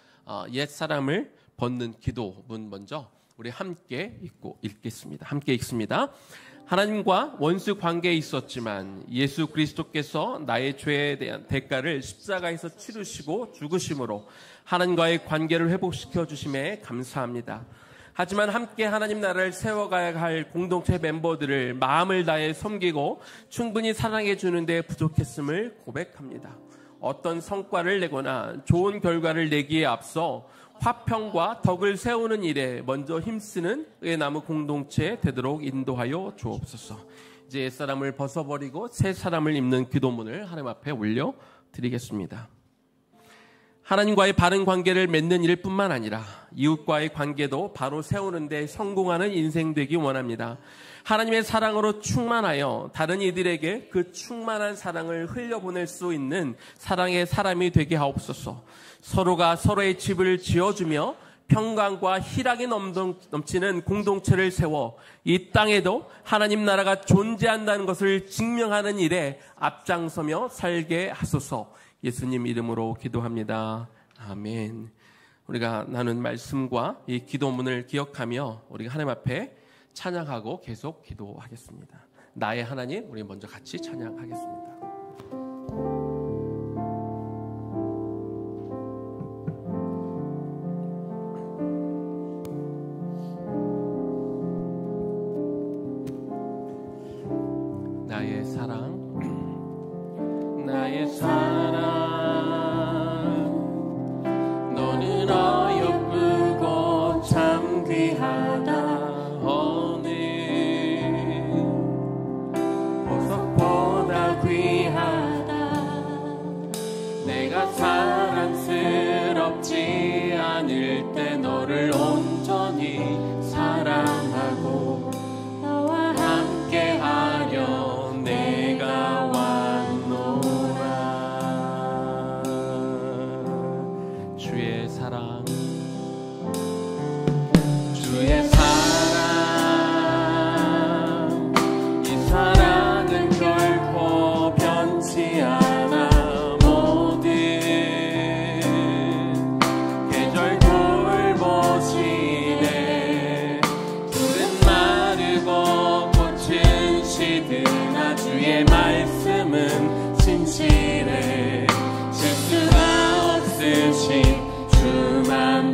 옛사람을 벗는 기도문 먼저 우리 함께 읽겠습니다. 함께 읽습니다. 하나님과 원수 관계에 있었지만 예수 그리스도께서 나의 죄에 대한 대가를 십자가에서 치르시고 죽으심으로 하나님과의 관계를 회복시켜 주심에 감사합니다. 하지만 함께 하나님 나라를 세워가야 할 공동체 멤버들을 마음을 다해 섬기고 충분히 사랑해 주는 데 부족했음을 고백합니다. 어떤 성과를 내거나 좋은 결과를 내기에 앞서 화평과 덕을 세우는 일에 먼저 힘쓰는 의나무 공동체 되도록 인도하여 주옵소서. 이제 옛사람을 벗어버리고 새 사람을 입는 기도문을 하나님 앞에 올려드리겠습니다. 하나님과의 바른 관계를 맺는 일뿐만 아니라 이웃과의 관계도 바로 세우는 데 성공하는 인생 되기 원합니다. 하나님의 사랑으로 충만하여 다른 이들에게 그 충만한 사랑을 흘려보낼 수 있는 사랑의 사람이 되게 하옵소서. 서로가 서로의 집을 지어주며 평강과 희락이 넘치는 공동체를 세워 이 땅에도 하나님 나라가 존재한다는 것을 증명하는 일에 앞장서며 살게 하소서. 예수님 이름으로 기도합니다. 아멘. 우리가 나눈 말씀과 이 기도문을 기억하며 우리가 하나님 앞에 찬양하고 계속 기도하겠습니다. 나의 하나님, 우리 먼저 같이 찬양하겠습니다. 나의 사랑, 나의 사랑, 너는 어여쁘고 참 귀하다. 어느 보석보다 귀하다. 내가 사랑스럽지 않을 때 너를 온전히 사랑하고 너와 함께하려 내가 왔노라. 주의 사랑, 주의 사랑, 이 사랑은 결코 변치 않아. 모든 계절 돌보시네. 풀은 마르고 꽃은 시드나 주의 말씀은 진실해. 실수가 없으신 주만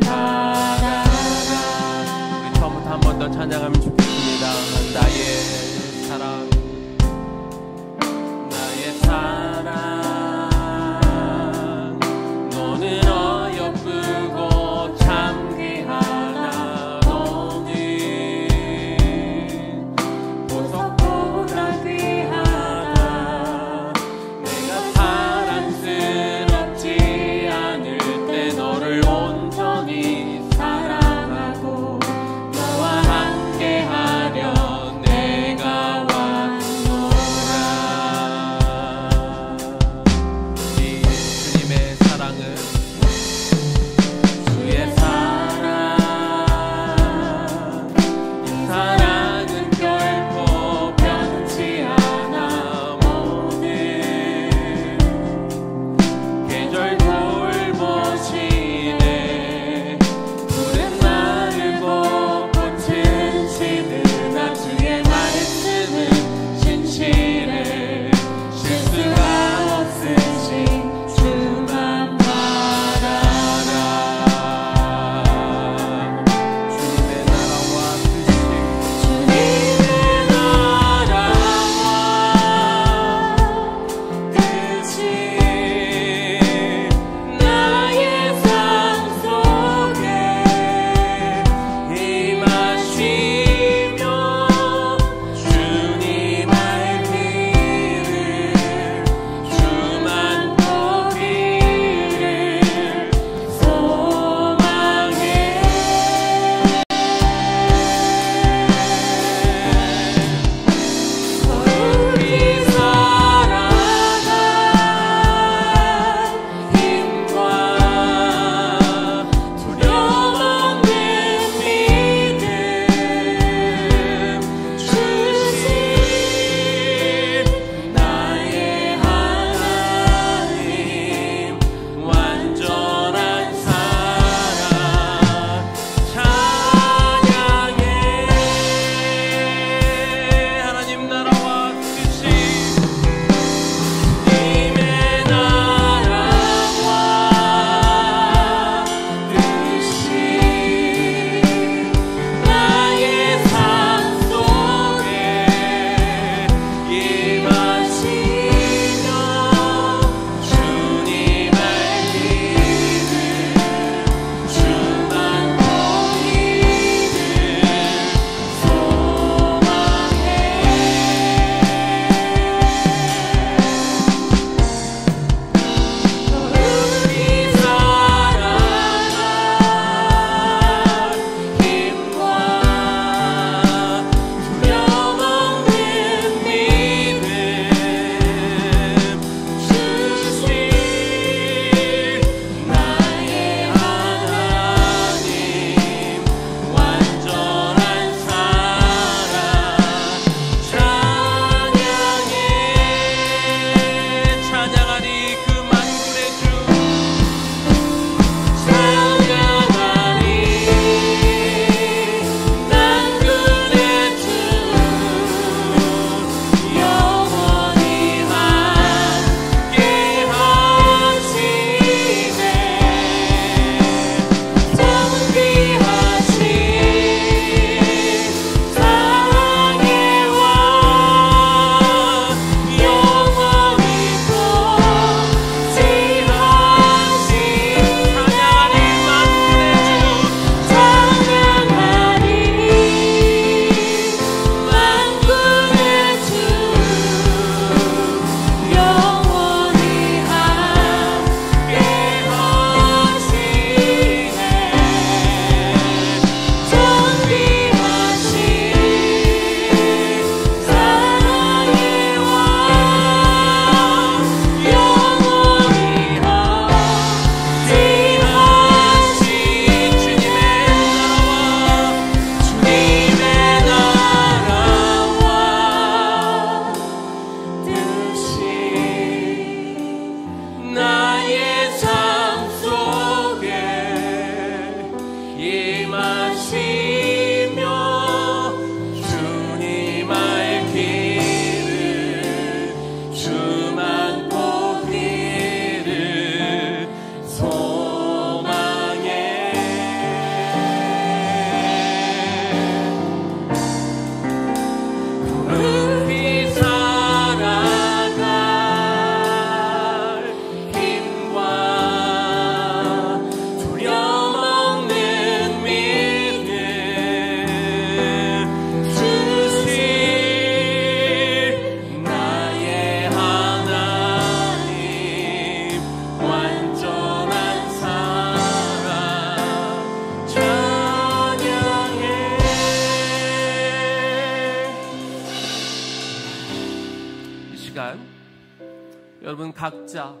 여러분 각자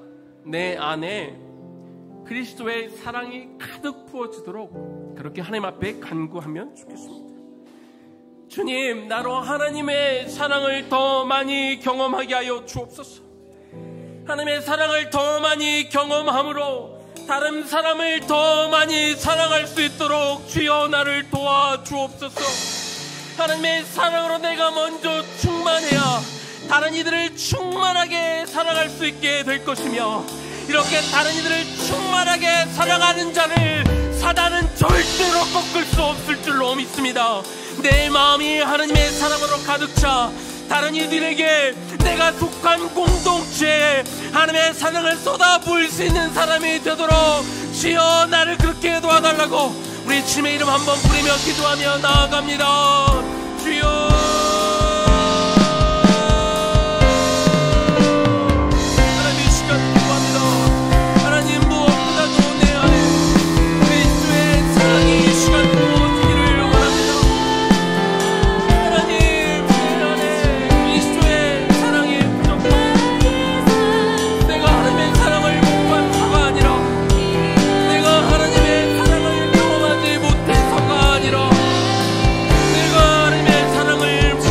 내 안에 그리스도의 사랑이 가득 부어지도록 그렇게 하나님 앞에 간구하면 좋겠습니다. 주님, 나로 하나님의 사랑을 더 많이 경험하게 하여 주옵소서. 하나님의 사랑을 더 많이 경험함으로 다른 사람을 더 많이 사랑할 수 있도록 주여 나를 도와주옵소서. 하나님의 사랑으로 내가 먼저 충만해야 다른 이들을 충만하게 사랑할 수 있게 될 것이며, 이렇게 다른 이들을 충만하게 사랑하는 자를 사단은 절대로 꺾을 수 없을 줄로 믿습니다. 내 마음이 하나님의 사랑으로 가득 차 다른 이들에게 내가 속한 공동체에 하나님의 사랑을 쏟아부을 수 있는 사람이 되도록 주여 나를 그렇게 도와달라고 우리 주님의 이름 한번 부르며 기도하며 나아갑니다. 주여, 내가 하나님의 사랑을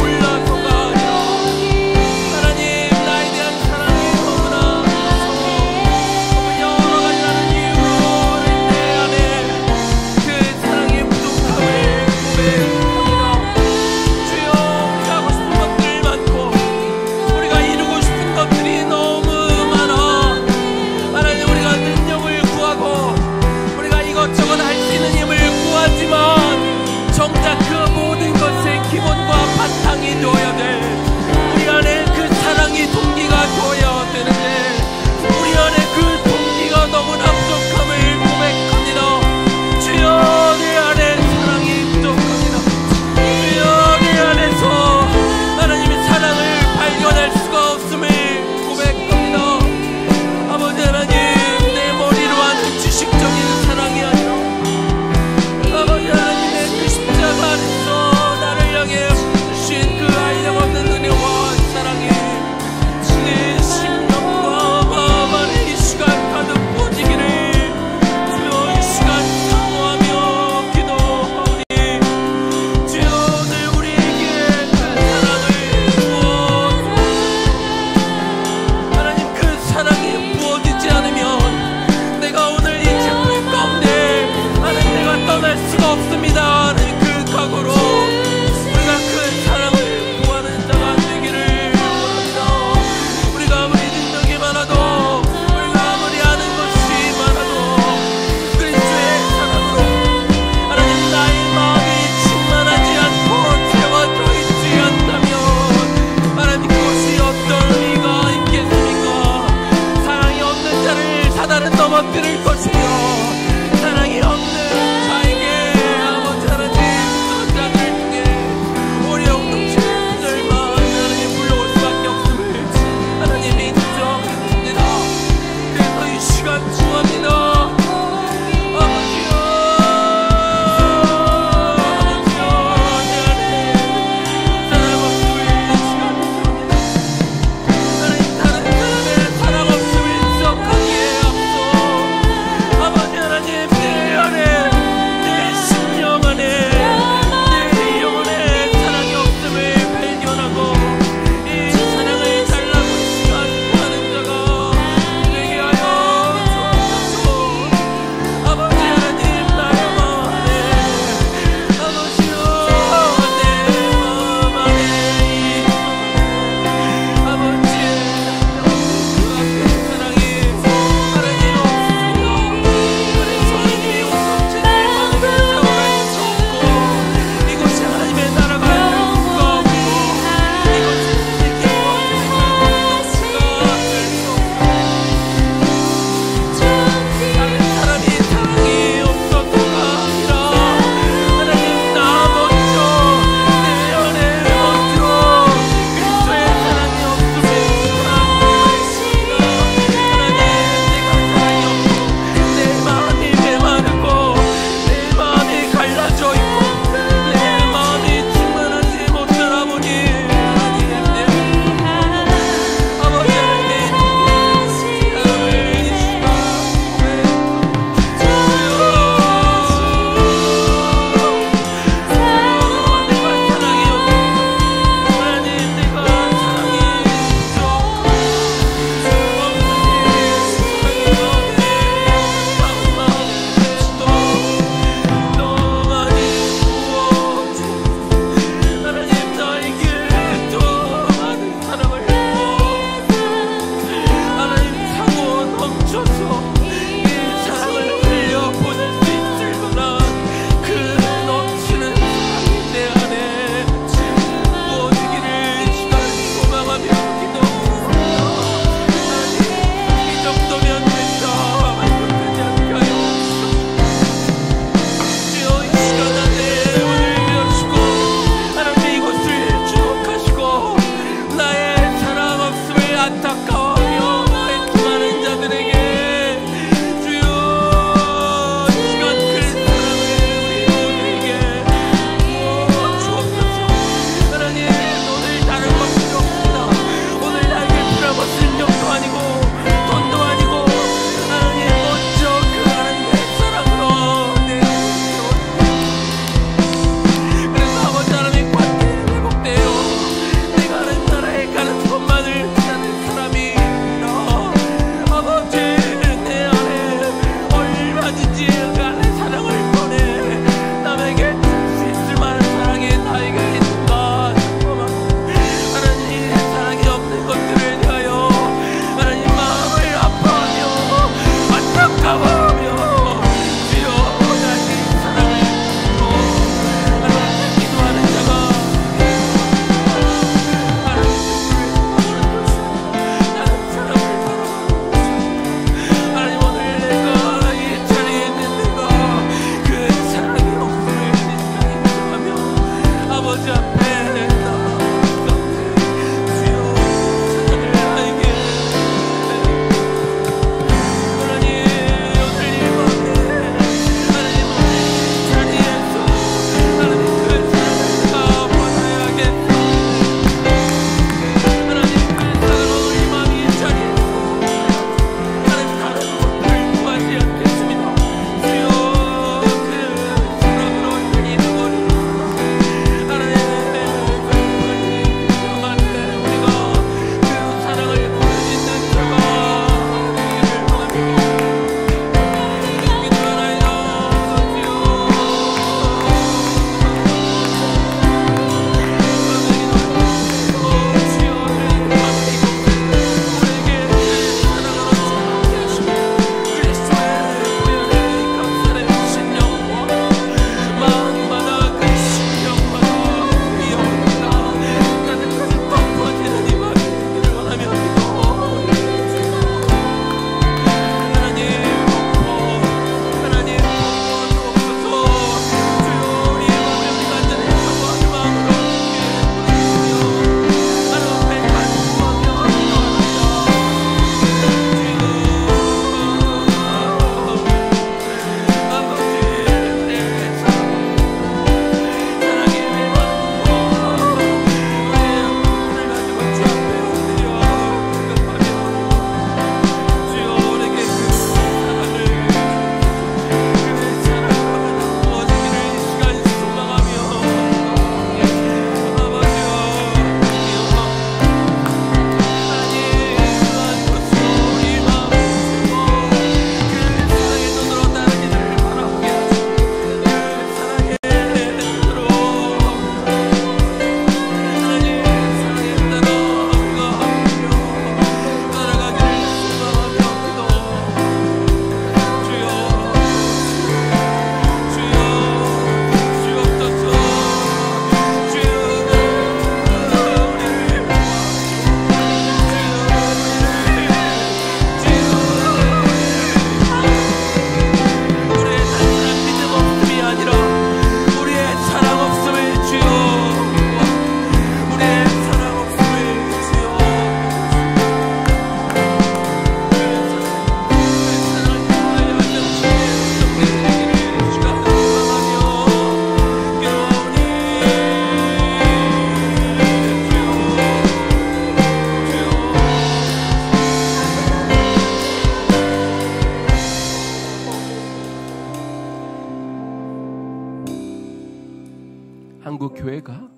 한국 교회가,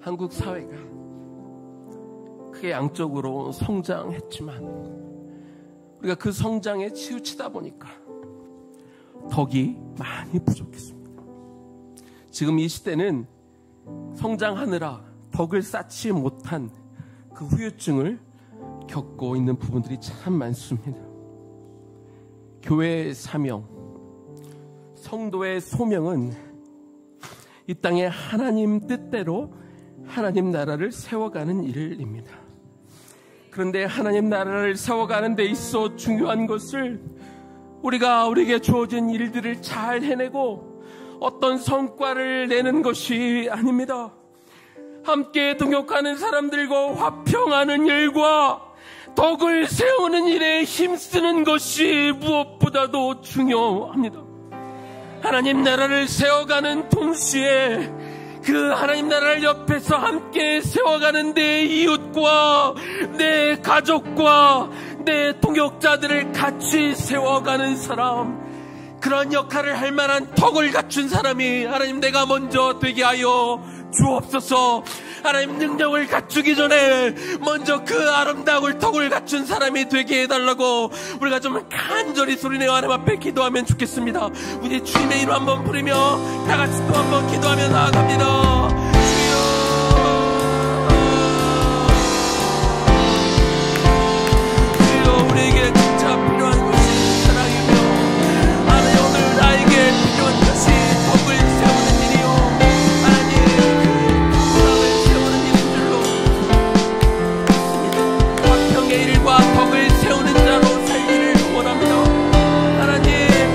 한국 사회가 크게 양적으로 성장했지만 우리가 그 성장에 치우치다 보니까 덕이 많이 부족했습니다. 지금 이 시대는 성장하느라 덕을 쌓지 못한 그 후유증을 겪고 있는 부분들이 참 많습니다. 교회의 사명, 성도의 소명은 이 땅에 하나님 뜻대로 하나님 나라를 세워가는 일입니다. 그런데 하나님 나라를 세워가는 데 있어 중요한 것을 우리에게 주어진 일들을 잘 해내고 어떤 성과를 내는 것이 아닙니다. 함께 동역하는 사람들과 화평하는 일과 덕을 세우는 일에 힘쓰는 것이 무엇보다도 중요합니다. 하나님 나라를 세워가는 동시에 그 하나님 나라를 옆에서 함께 세워가는 내 이웃과 내 가족과 내 동역자들을 같이 세워가는 사람, 그런 역할을 할 만한 덕을 갖춘 사람이 하나님 내가 먼저 되게 하여 주옵소서. 하나님 능력을 갖추기 전에 먼저 그 아름다운 덕을 갖춘 사람이 되게 해달라고 우리가 좀 간절히 소리내어 하나님 앞에 기도하면 좋겠습니다. 우리 주님의 이름 한번 부르며 다 같이 또 한번 기도하며 나아갑니다. 우리에게 진짜 필요한 것이 사랑이며 하나님 오늘 나에게 필요한 것이 덕을 세우는 일이요 하나님 그 사람을 세우는 일인 줄로 화평의 일과 덕을 세우는 자로 살기를 원합니다. 하나님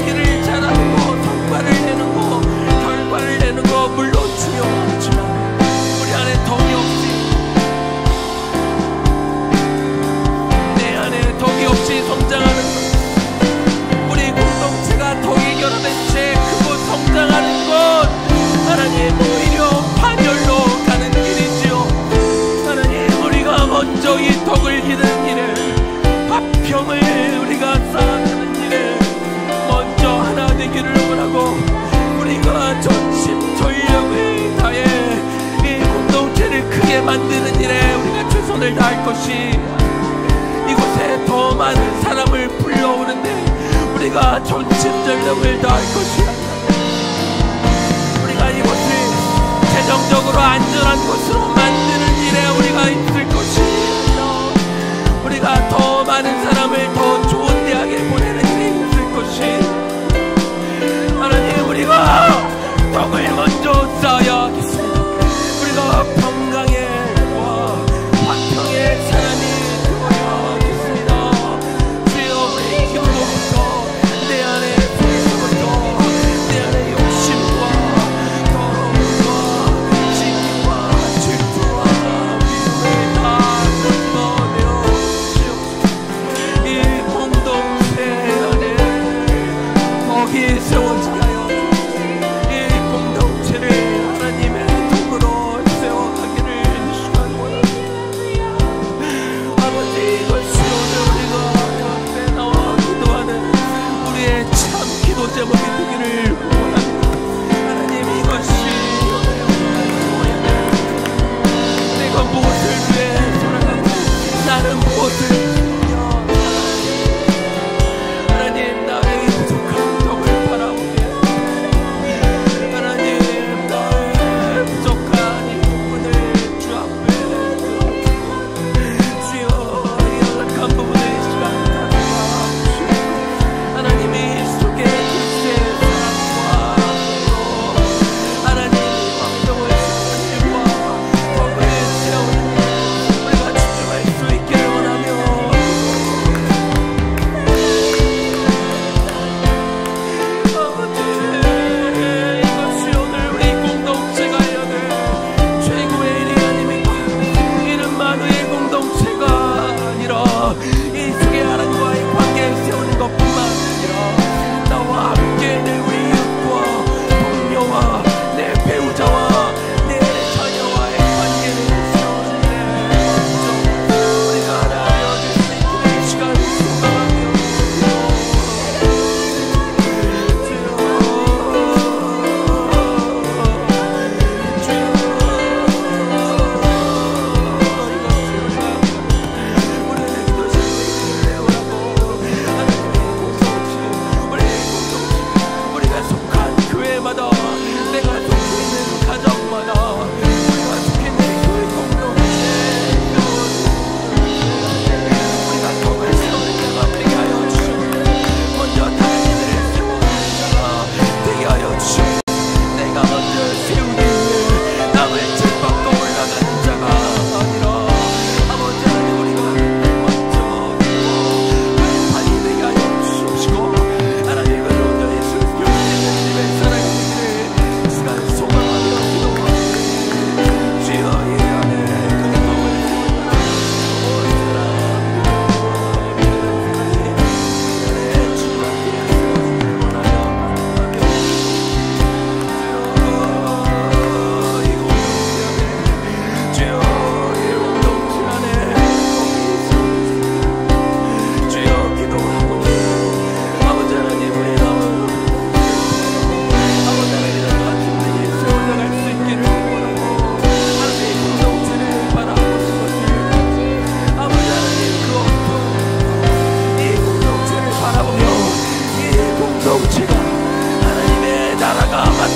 일을 잘하는 거, 성과를 내는 거, 결과를 내는 거 물론 중요하지만 우리 안에 덕이 없이 덕이 없이 성장하는 것, 우리 공동체가 덕이 결합된 채 크고 성장하는 것, 하나님 오히려 파멸로 가는 길이지요. 하나님 우리가 먼저 이 덕을 기르는 일에, 화평을 우리가 쌓아가는 일에 먼저 하나 되기를 원하고 우리가 전심 전력을 다해 이 공동체를 크게 만드는 일에 우리가 최선을 다할 것이, 이곳에 더 많은 사람을 불러오는데 우리가 전심전력을 다할 것이 아니라 우리가 이곳을 재정적으로 안전한 곳으로 만드는 일에 우리가 있을 것이 아니라 우리가 더 많은 사람을 더 좋은 대학에 보내는 일에 있을 것이, 하나님 우리가 덕을 먼저 쌓아야겠습니다. 우리가 평강의 화평의 사람이 제목이 되기를 원합니다. 하나님 이것이 내가 무엇을 위해 살아가고 나는 무엇을 위하여 하나님 나의 부족한 덕을 바라보게, 하나님 나의 부족한 이 부분을 주 앞에 주여 연약한 부분을 시간 하나님이 속에 하나님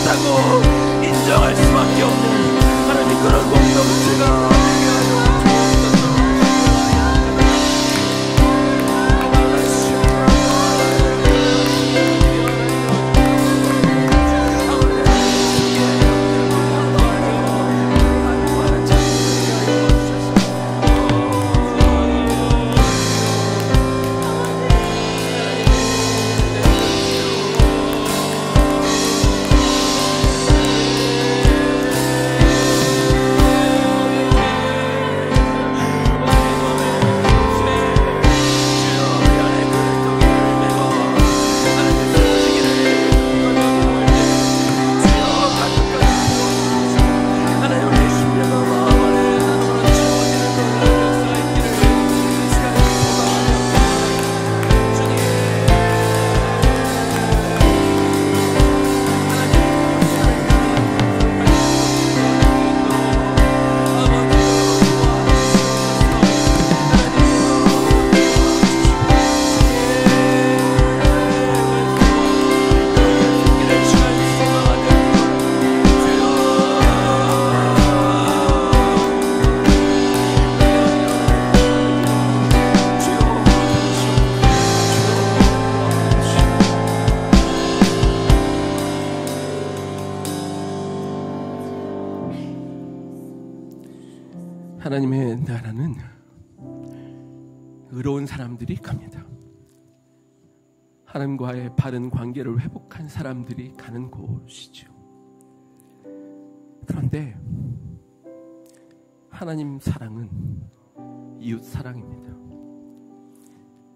못하고 인정할 수밖에 없는 하나님 그런 공동체가 되게 하여 하나님의 나라는 의로운 사람들이 갑니다. 하나님과의 바른 관계를 회복한 사람들이 가는 곳이죠. 그런데 하나님 사랑은 이웃 사랑입니다.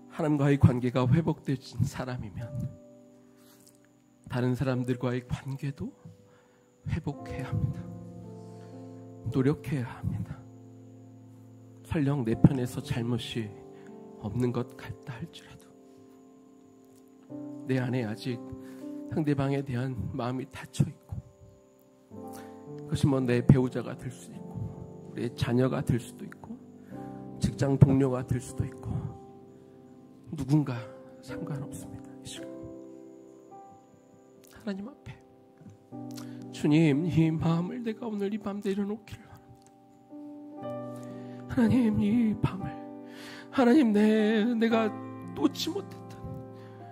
하나님과의 관계가 회복된 사람이면 다른 사람들과의 관계도 회복해야 합니다. 노력해야 합니다. 설령 내 편에서 잘못이 없는 것 같다 할지라도 내 안에 아직 상대방에 대한 마음이 닫혀있고, 그것이 뭐 내 배우자가 될 수도 있고 내 자녀가 될 수도 있고 직장 동료가 될 수도 있고 누군가 상관없습니다. 이 시간 하나님 앞에 주님, 이 마음을 내가 오늘 이 밤 내려놓기를 원합니다. 하나님, 이 밤을 하나님 내가 놓지 못했던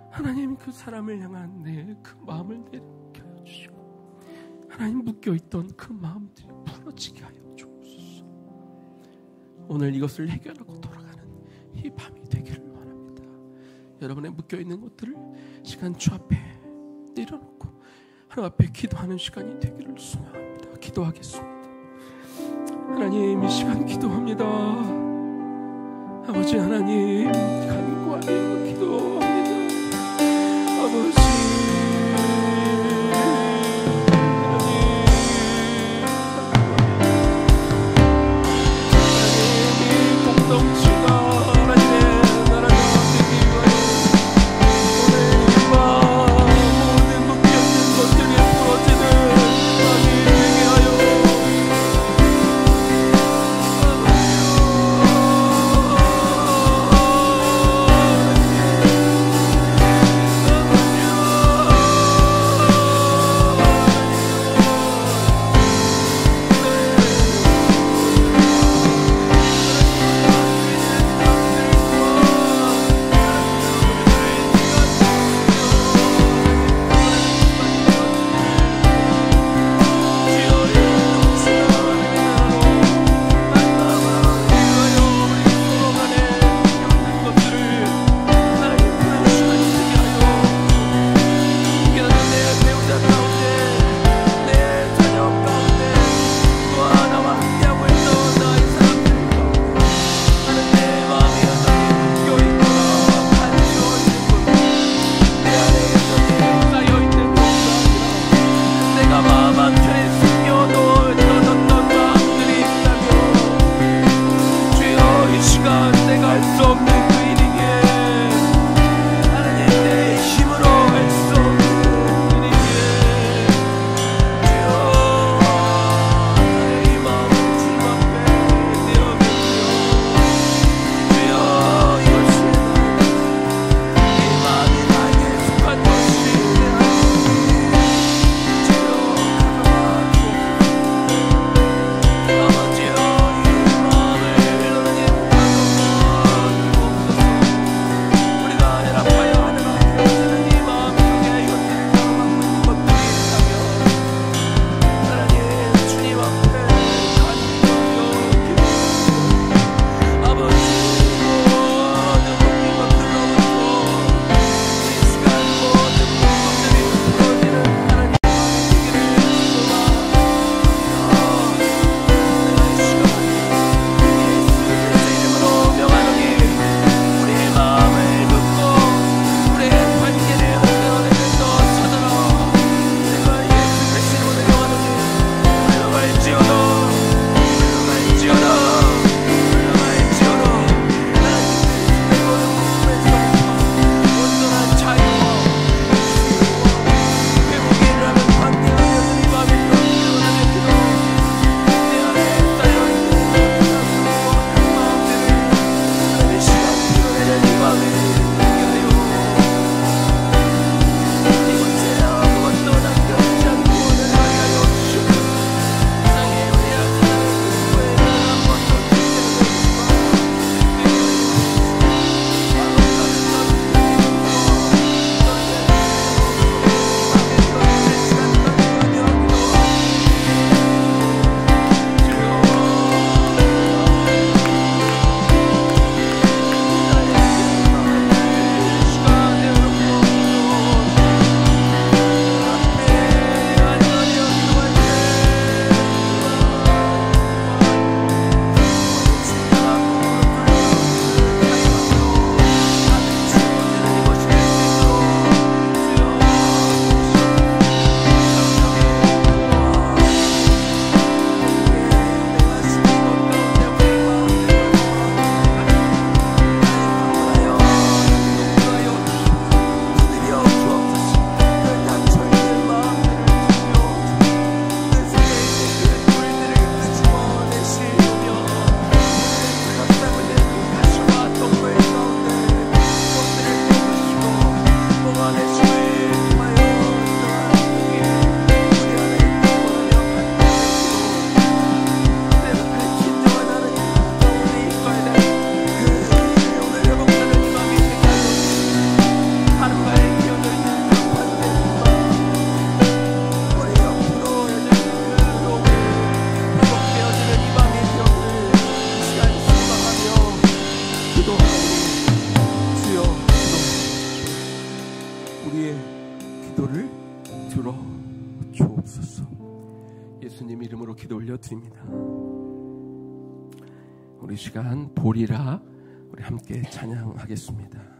하나님 그 사람을 향한 내 그 마음을 내려놓게 하여 주시고, 하나님 묶여있던 그 마음들이 풀어지게 하여 주옵소서. 오늘 이것을 해결하고 돌아가는 이 밤이 되기를 원합니다. 여러분의 묶여있는 것들을 시간 주 앞에 내려놓고 하나님 앞에 기도하는 시간이 되기를 소망합니다. 기도하겠습니다. 하나님, 이 시간 기도합니다. 아버지 하나님, 간구하며 기도합니다. 아버지 주옵소서. 예수님 이름으로 기도 올려드립니다. 우리 시간 보리라 우리 함께 찬양하겠습니다.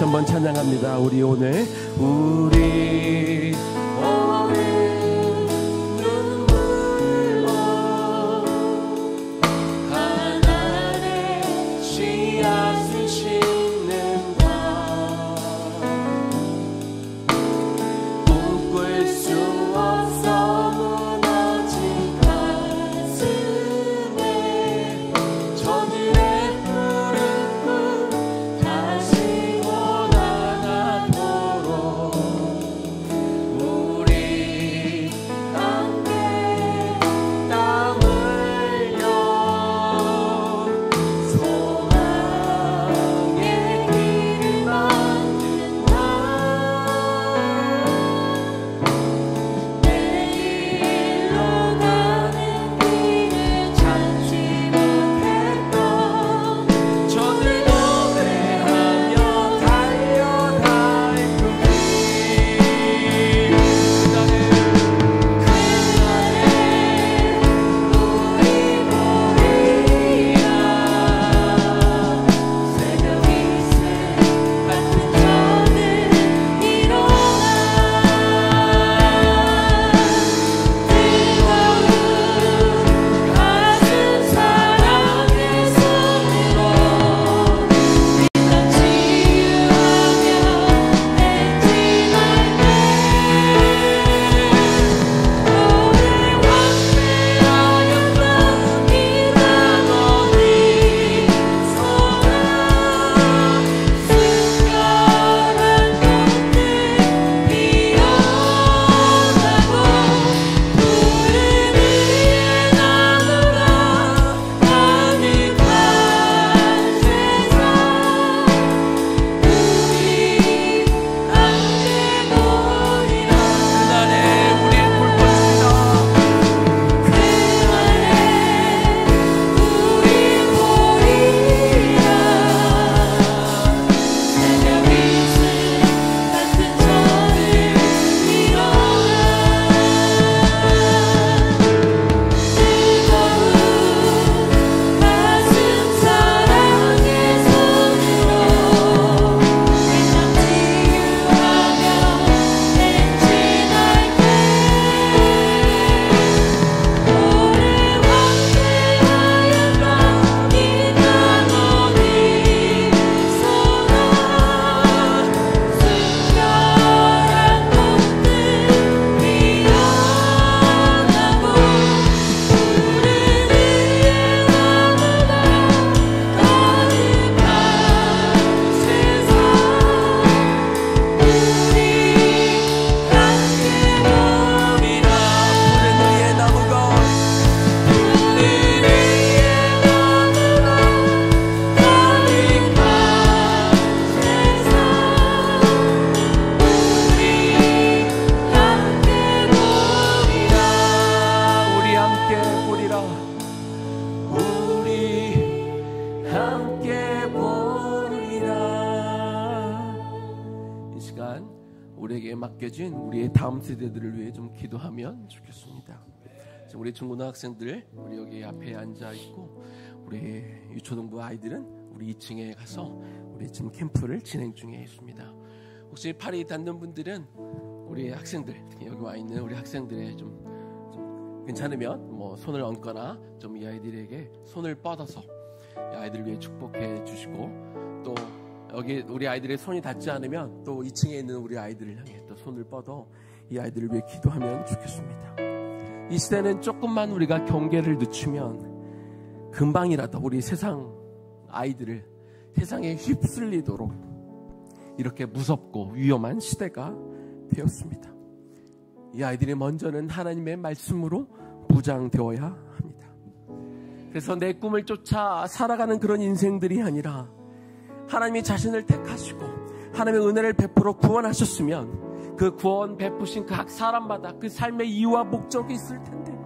한번 찬양합니다. 우리 오늘 눈물로 하나님의 씨앗을 심는다. 꿈꿀 수 없어 무너진 가슴에 저들의 푸른 꿈 다시 시간 우리에게 맡겨진 우리의 다음 세대들을 위해 좀 기도하면 좋겠습니다. 우리 중고등학생들 우리 여기 앞에 앉아 있고, 우리 유초등부 아이들은 우리 2층에 가서 우리 지금 캠프를 진행 중에 있습니다. 혹시 팔이 닿는 분들은 우리 학생들, 여기 와 있는 우리 학생들의 좀 괜찮으면 뭐 손을 얹거나 좀 이 아이들에게 손을 뻗어서 이 아이들을 위해 축복해 주시고, 또 여기 우리 아이들의 손이 닿지 않으면 또 2층에 있는 우리 아이들을 향해 또 손을 뻗어 이 아이들을 위해 기도하면 좋겠습니다. 이 시대는 조금만 우리가 경계를 늦추면 금방이라도 우리 세상 아이들을 세상에 휩쓸리도록 이렇게 무섭고 위험한 시대가 되었습니다. 이 아이들이 먼저는 하나님의 말씀으로 무장되어야 합니다. 그래서 내 꿈을 쫓아 살아가는 그런 인생들이 아니라, 하나님이 자신을 택하시고 하나님의 은혜를 베풀어 구원하셨으면 그 구원 베푸신 각 사람마다 그 삶의 이유와 목적이 있을 텐데,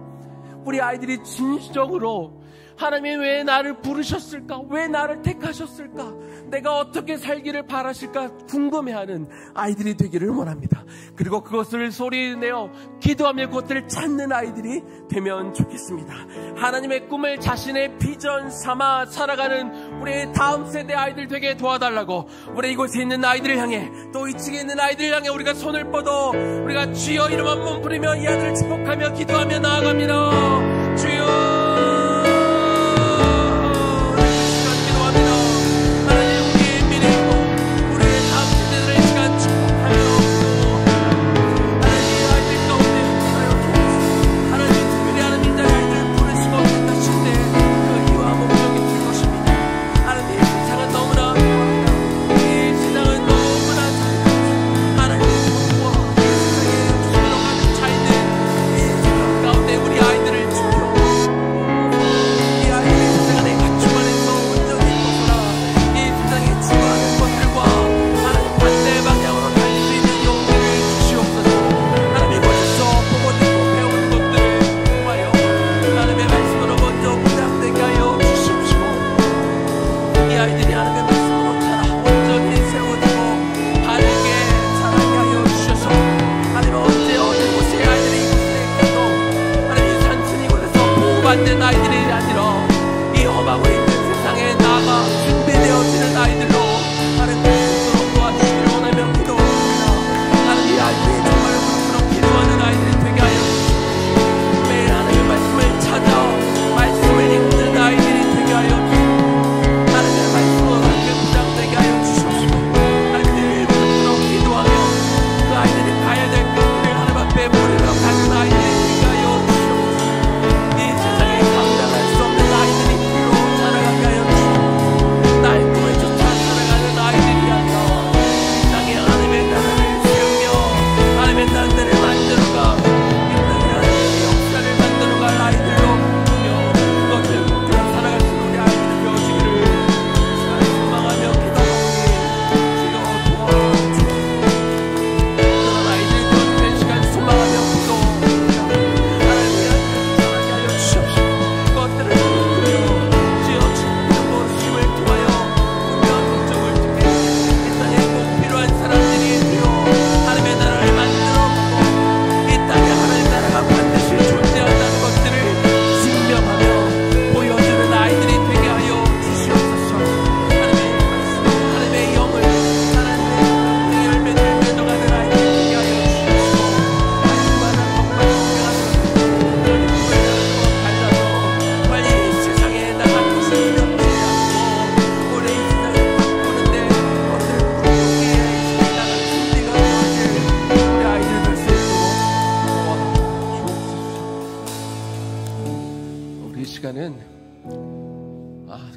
우리 아이들이 진실적으로 하나님이 왜 나를 부르셨을까? 왜 나를 택하셨을까? 내가 어떻게 살기를 바라실까? 궁금해하는 아이들이 되기를 원합니다. 그리고 그것을 소리내어 기도하며 그것들을 찾는 아이들이 되면 좋겠습니다. 하나님의 꿈을 자신의 비전 삼아 살아가는 우리의 다음 세대 아이들 되게 도와달라고, 우리 이곳에 있는 아이들을 향해, 또 2층에 있는 아이들을 향해 우리가 손을 뻗어 우리가 주여 이름 한 번 부르며 이 아이들을 축복하며 기도하며 나아갑니다. 주여,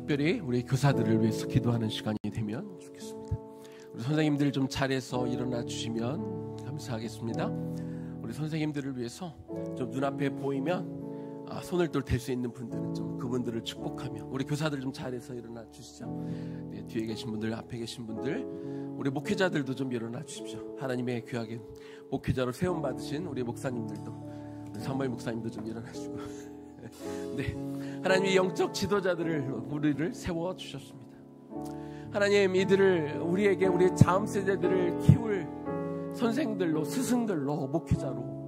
특별히 우리 교사들을 위해서 기도하는 시간이 되면 좋겠습니다. 우리 선생님들 좀 자리에서 일어나 주시면 감사하겠습니다. 우리 선생님들을 위해서 좀 눈앞에 보이면 손을 또 댈 수 있는 분들은 좀 그분들을 축복하며, 우리 교사들 좀 자리에서 일어나 주시죠. 네, 뒤에 계신 분들, 앞에 계신 분들, 우리 목회자들도 좀 일어나 주십시오. 하나님의 귀하게 목회자로 세움 받으신 우리 목사님들도, 우리 사무엘 목사님도 좀 일어나시고. 네, 하나님이 영적 지도자들을 우리를 세워 주셨습니다. 하나님, 이들을 우리에게, 우리 다음 세대들을 키울 선생들로, 스승들로, 목회자로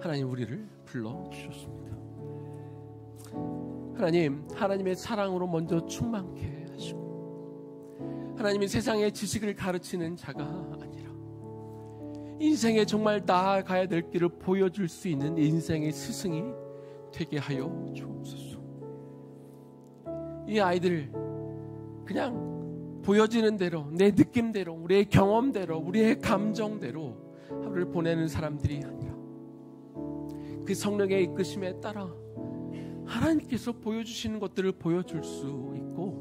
하나님 우리를 불러주셨습니다. 하나님, 하나님의 사랑으로 먼저 충만케 하시고, 하나님이 세상의 지식을 가르치는 자가 아니라 인생에 정말 나아가야 될 길을 보여줄 수 있는 인생의 스승이 되게 하여 주옵소서. 이 아이들 그냥 보여지는 대로, 내 느낌대로, 우리의 경험대로, 우리의 감정대로 하루를 보내는 사람들이 아니라 그 성령의 이끄심에 따라 하나님께서 보여주시는 것들을 보여줄 수 있고,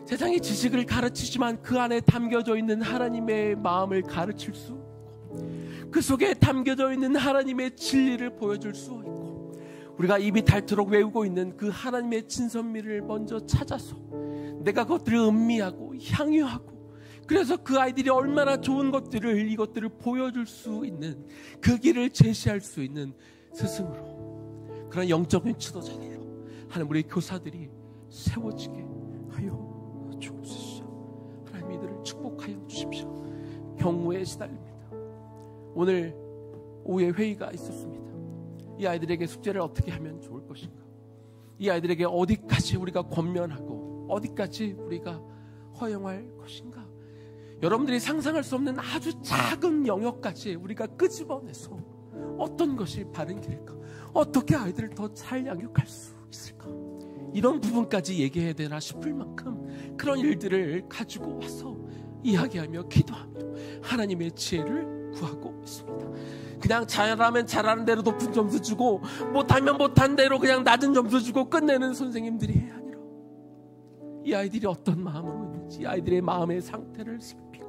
세상의 지식을 가르치지만 그 안에 담겨져 있는 하나님의 마음을 가르칠 수 있고, 그 속에 담겨져 있는 하나님의 진리를 보여줄 수 있고, 우리가 입이 닳도록 외우고 있는 그 하나님의 진선미를 먼저 찾아서 내가 그것들을 음미하고 향유하고, 그래서 그 아이들이 얼마나 좋은 것들을, 이것들을 보여줄 수 있는, 그 길을 제시할 수 있는 스승으로, 그런 영적인 지도자들로 하나님 우리 교사들이 세워지게 하여 주옵소서. 하나님 이들을 축복하여 주십시오. 경무에 시달립니다. 오늘 오후에 회의가 있었습니다. 이 아이들에게 숙제를 어떻게 하면 좋을 것인가, 이 아이들에게 어디까지 우리가 권면하고 어디까지 우리가 허용할 것인가, 여러분들이 상상할 수 없는 아주 작은 영역까지 우리가 끄집어내서 어떤 것이 바른 길일까, 어떻게 아이들을 더 잘 양육할 수 있을까, 이런 부분까지 얘기해야 되나 싶을 만큼 그런 일들을 가지고 와서 이야기하며 기도하며 하나님의 지혜를 구하고 있습니다. 그냥 잘하면 잘하는 대로 높은 점수 주고, 못하면 못한 대로 그냥 낮은 점수 주고 끝내는 선생님들이 아니라, 이 아이들이 어떤 마음으로 있는지, 이 아이들의 마음의 상태를 살피고,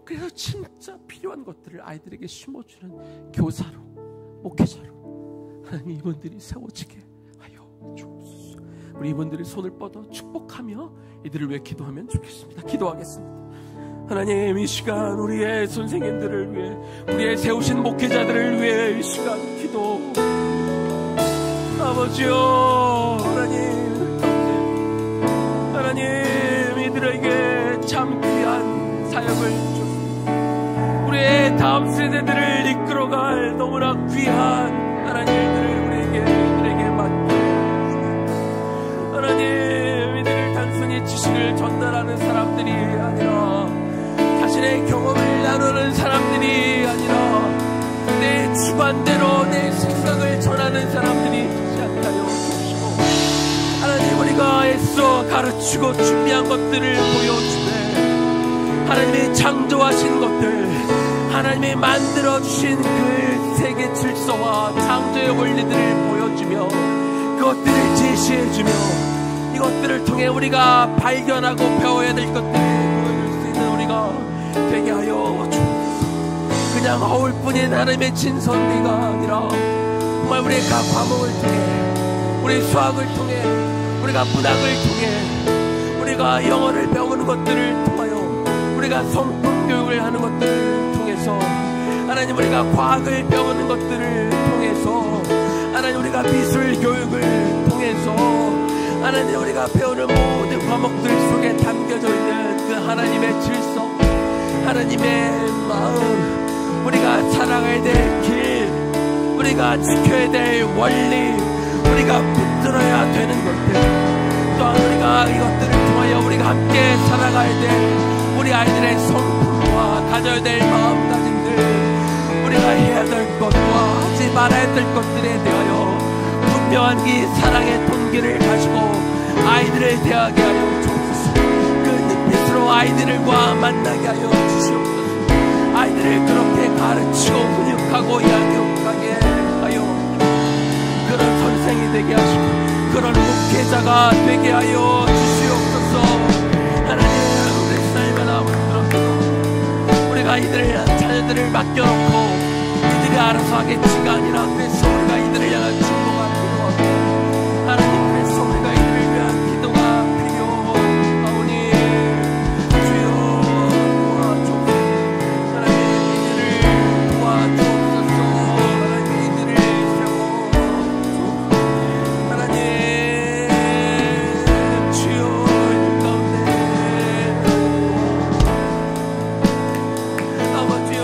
그래서 진짜 필요한 것들을 아이들에게 심어주는 교사로, 목회자로 하나님 이분들이 세워지게 하여 주옵소서. 우리 이분들의 손을 뻗어 축복하며 이들을 위해 기도하면 좋겠습니다. 기도하겠습니다. 하나님, 이 시간 우리의 선생님들을 위해, 우리의 세우신 목회자들을 위해 이 시간 기도. 아버지요, 하나님 이들에게 참 귀한 사역을 주셨습니다. 우리의 다음 세대들을 이끌어갈 너무나 귀한 하나님 일들을 이들에게 맡겨주십니다. 하나님, 이들을 단순히 지식을 전달하는 사람들이 아니라, 자신의 경험을 나누는 사람들이 아니라, 내 주관대로 내 생각을 전하는 사람들이 되지 않게 하여 주시고, 하나님 우리가 애써 가르치고 준비한 것들을 보여주되, 하나님이 창조하신 것들, 하나님이 만들어주신 그 세계 질서와 창조의 원리들을 보여주며 그것들을 제시해주며, 이것들을 통해 우리가 발견하고 배워야 될 것들을 보여줄 수 있는 우리가 되게 하여 주옵소서. 그냥 허울뿐인 하나님의 진선미가 아니라, 정말 우리의 각 과목을 통해, 우리 수학을 통해, 우리가 문학을 통해, 우리가 영어를 배우는 것들을 통하여, 우리가 성품 교육을 하는 것들을 통해서, 하나님 우리가 과학을 배우는 것들을 통해서, 하나님 우리가 미술 교육을 통해서, 하나님 우리가 배우는 모든 과목들 속에 담겨져 있는 그 하나님의 질서, 하나님의 마음, 우리가 살아가야 될 길, 우리가 지켜야 될 원리, 우리가 붙들어야 되는 것들, 또한 우리가 이것들을 통하여 우리가 함께 살아가야 될 우리 아이들의 성품과 가져야 될 마음가짐들, 우리가 해야 될 것과 하지 말아야 될 것들에 대하여 분명한 이 사랑의 동기를 가지고 아이들을 대하게 하여 주옵소서. 그 눈빛으로 아이들과 만나게 하여 주시옵소서. 아이들을 그렇게 가르치고 훈육하고 양육하게 하여, 그런 선생이 되게 하시고 그런 목회자가 되게 하여 주시옵소서. 하나님, 우리 날마다 우리가 이들을, 자녀들을 맡겨놓고 이들이 알아서 하겠지가 아니라, 그래서 우리가 이들을 향한 축복을 기도하고, 하나님 그래서 우리가 이들을 위한 기도가 필요하오니 주여 도와주옵소서. 하나님 이들을 도와주옵소서. 하나님 이들을 세워주옵소서. 하나님 주여 이 가운데 아버지여,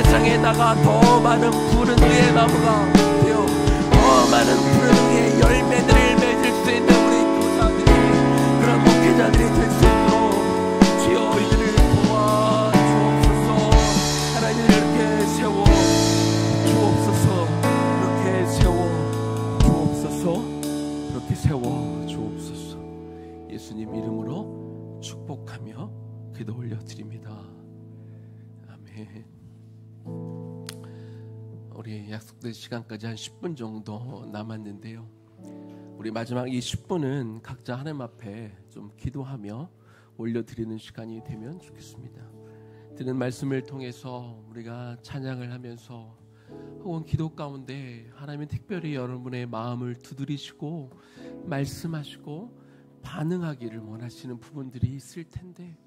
세상에다가 더 많은 푸른 의의 나무가 되어 더 많은 푸른 의의 열매들을 맺을 수 있는 우리 교사들이, 그런 목회자들이 될 수 있도록 주여 이들을 도와주옵소서. 하나님 이렇게 세워 주옵소서. 이렇게 세워 주옵소서. 이렇게 세워 주옵소서. 예수님 이름으로 축복하며 기도 올려드립니다. 아멘. 우리 약속된 시간까지 한 10분 정도 남았는데요, 우리 마지막 이 10분은 각자 하나님 앞에 좀 기도하며 올려드리는 시간이 되면 좋겠습니다. 드는 말씀을 통해서 우리가 찬양을 하면서 혹은 기도 가운데 하나님은 특별히 여러분의 마음을 두드리시고 말씀하시고 반응하기를 원하시는 부분들이 있을 텐데,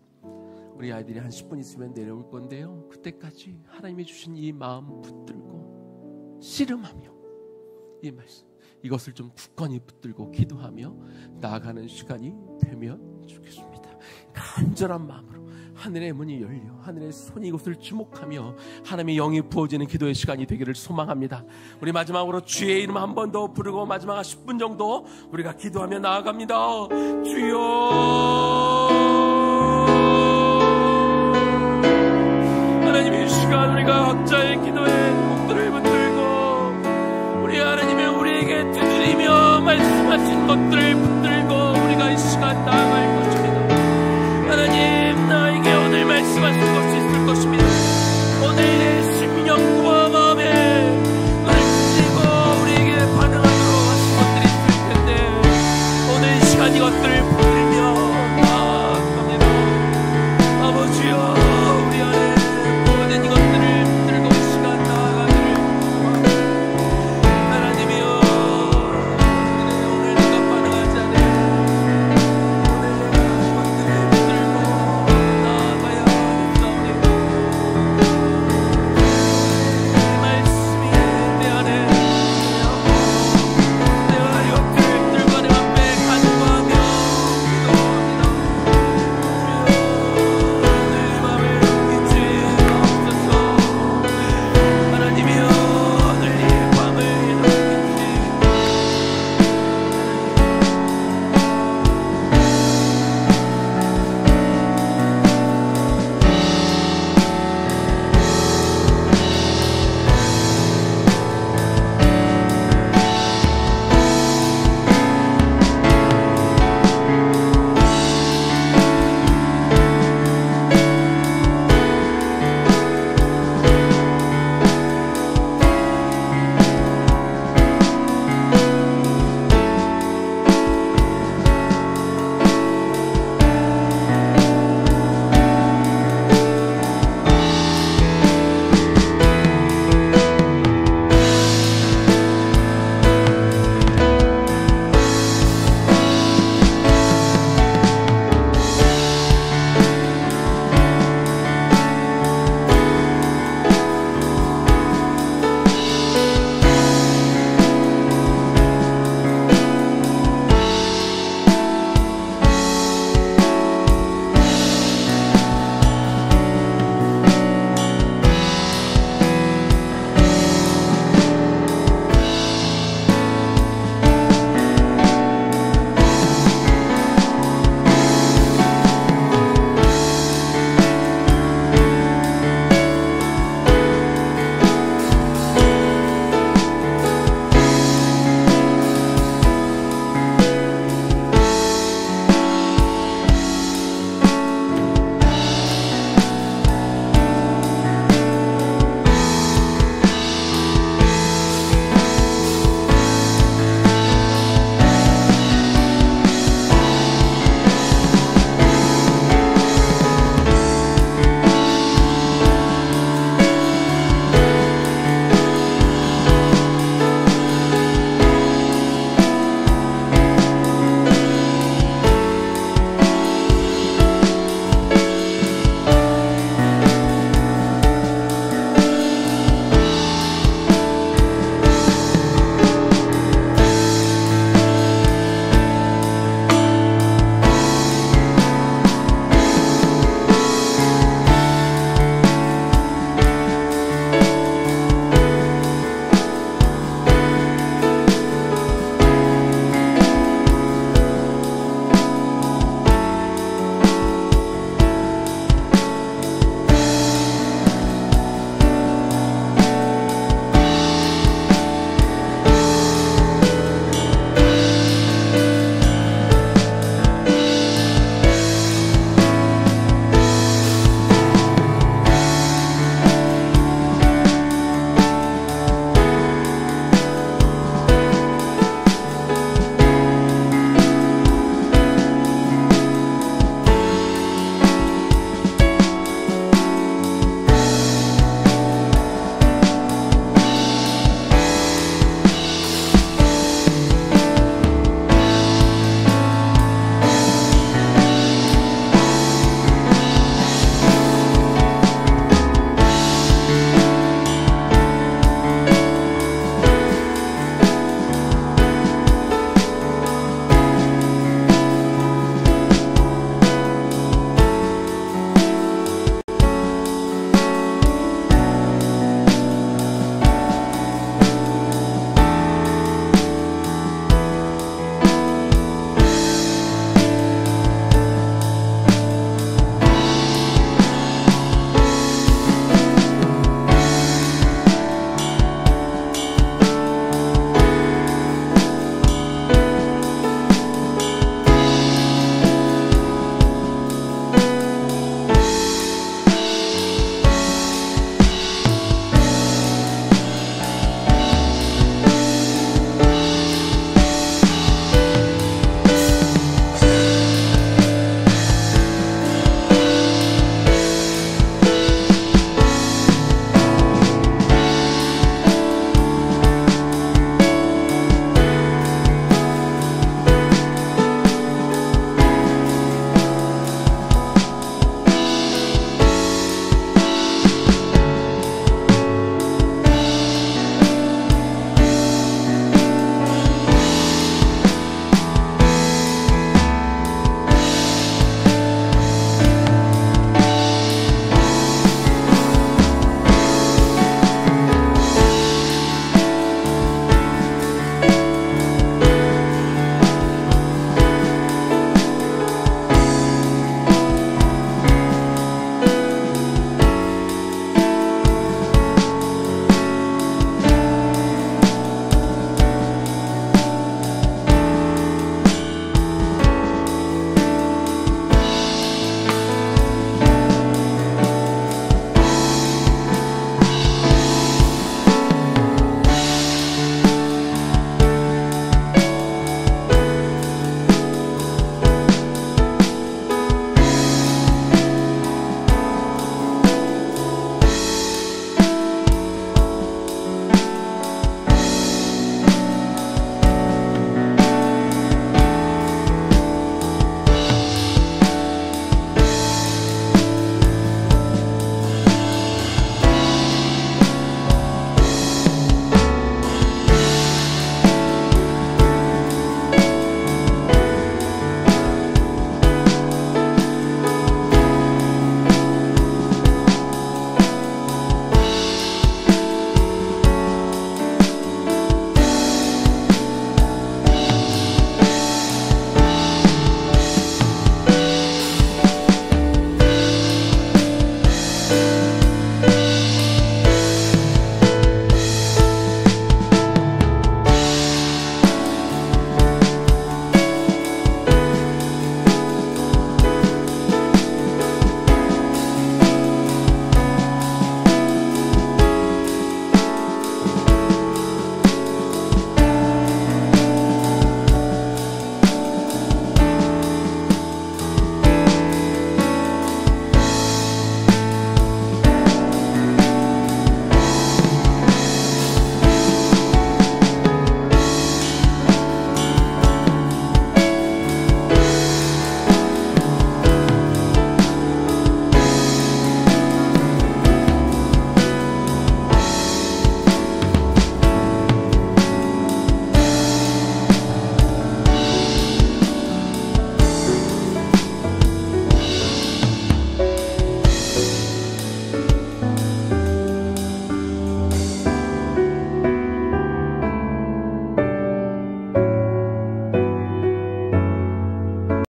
우리 아이들이 한 10분 있으면 내려올 건데요, 그때까지 하나님이 주신 이 마음 붙들고 씨름하며 이 말씀, 이것을 좀 굳건히 붙들고 기도하며 나아가는 시간이 되면 좋겠습니다. 간절한 마음으로 하늘의 문이 열려 하늘의 손이 이곳을 주목하며 하나님의 영이 부어지는 기도의 시간이 되기를 소망합니다. 우리 마지막으로 주의 이름 한 번 더 부르고 마지막 10분 정도 우리가 기도하며 나아갑니다. 주여, 하나님 이 시간 우리가 각자의 기도의 목들을 붙들고 우리 하나님의 우리에게 두드리며 말씀하신 것들을 붙들고 우리가 이 시간 나아갈 것입니다. 하나님 나에게 오늘 말씀하신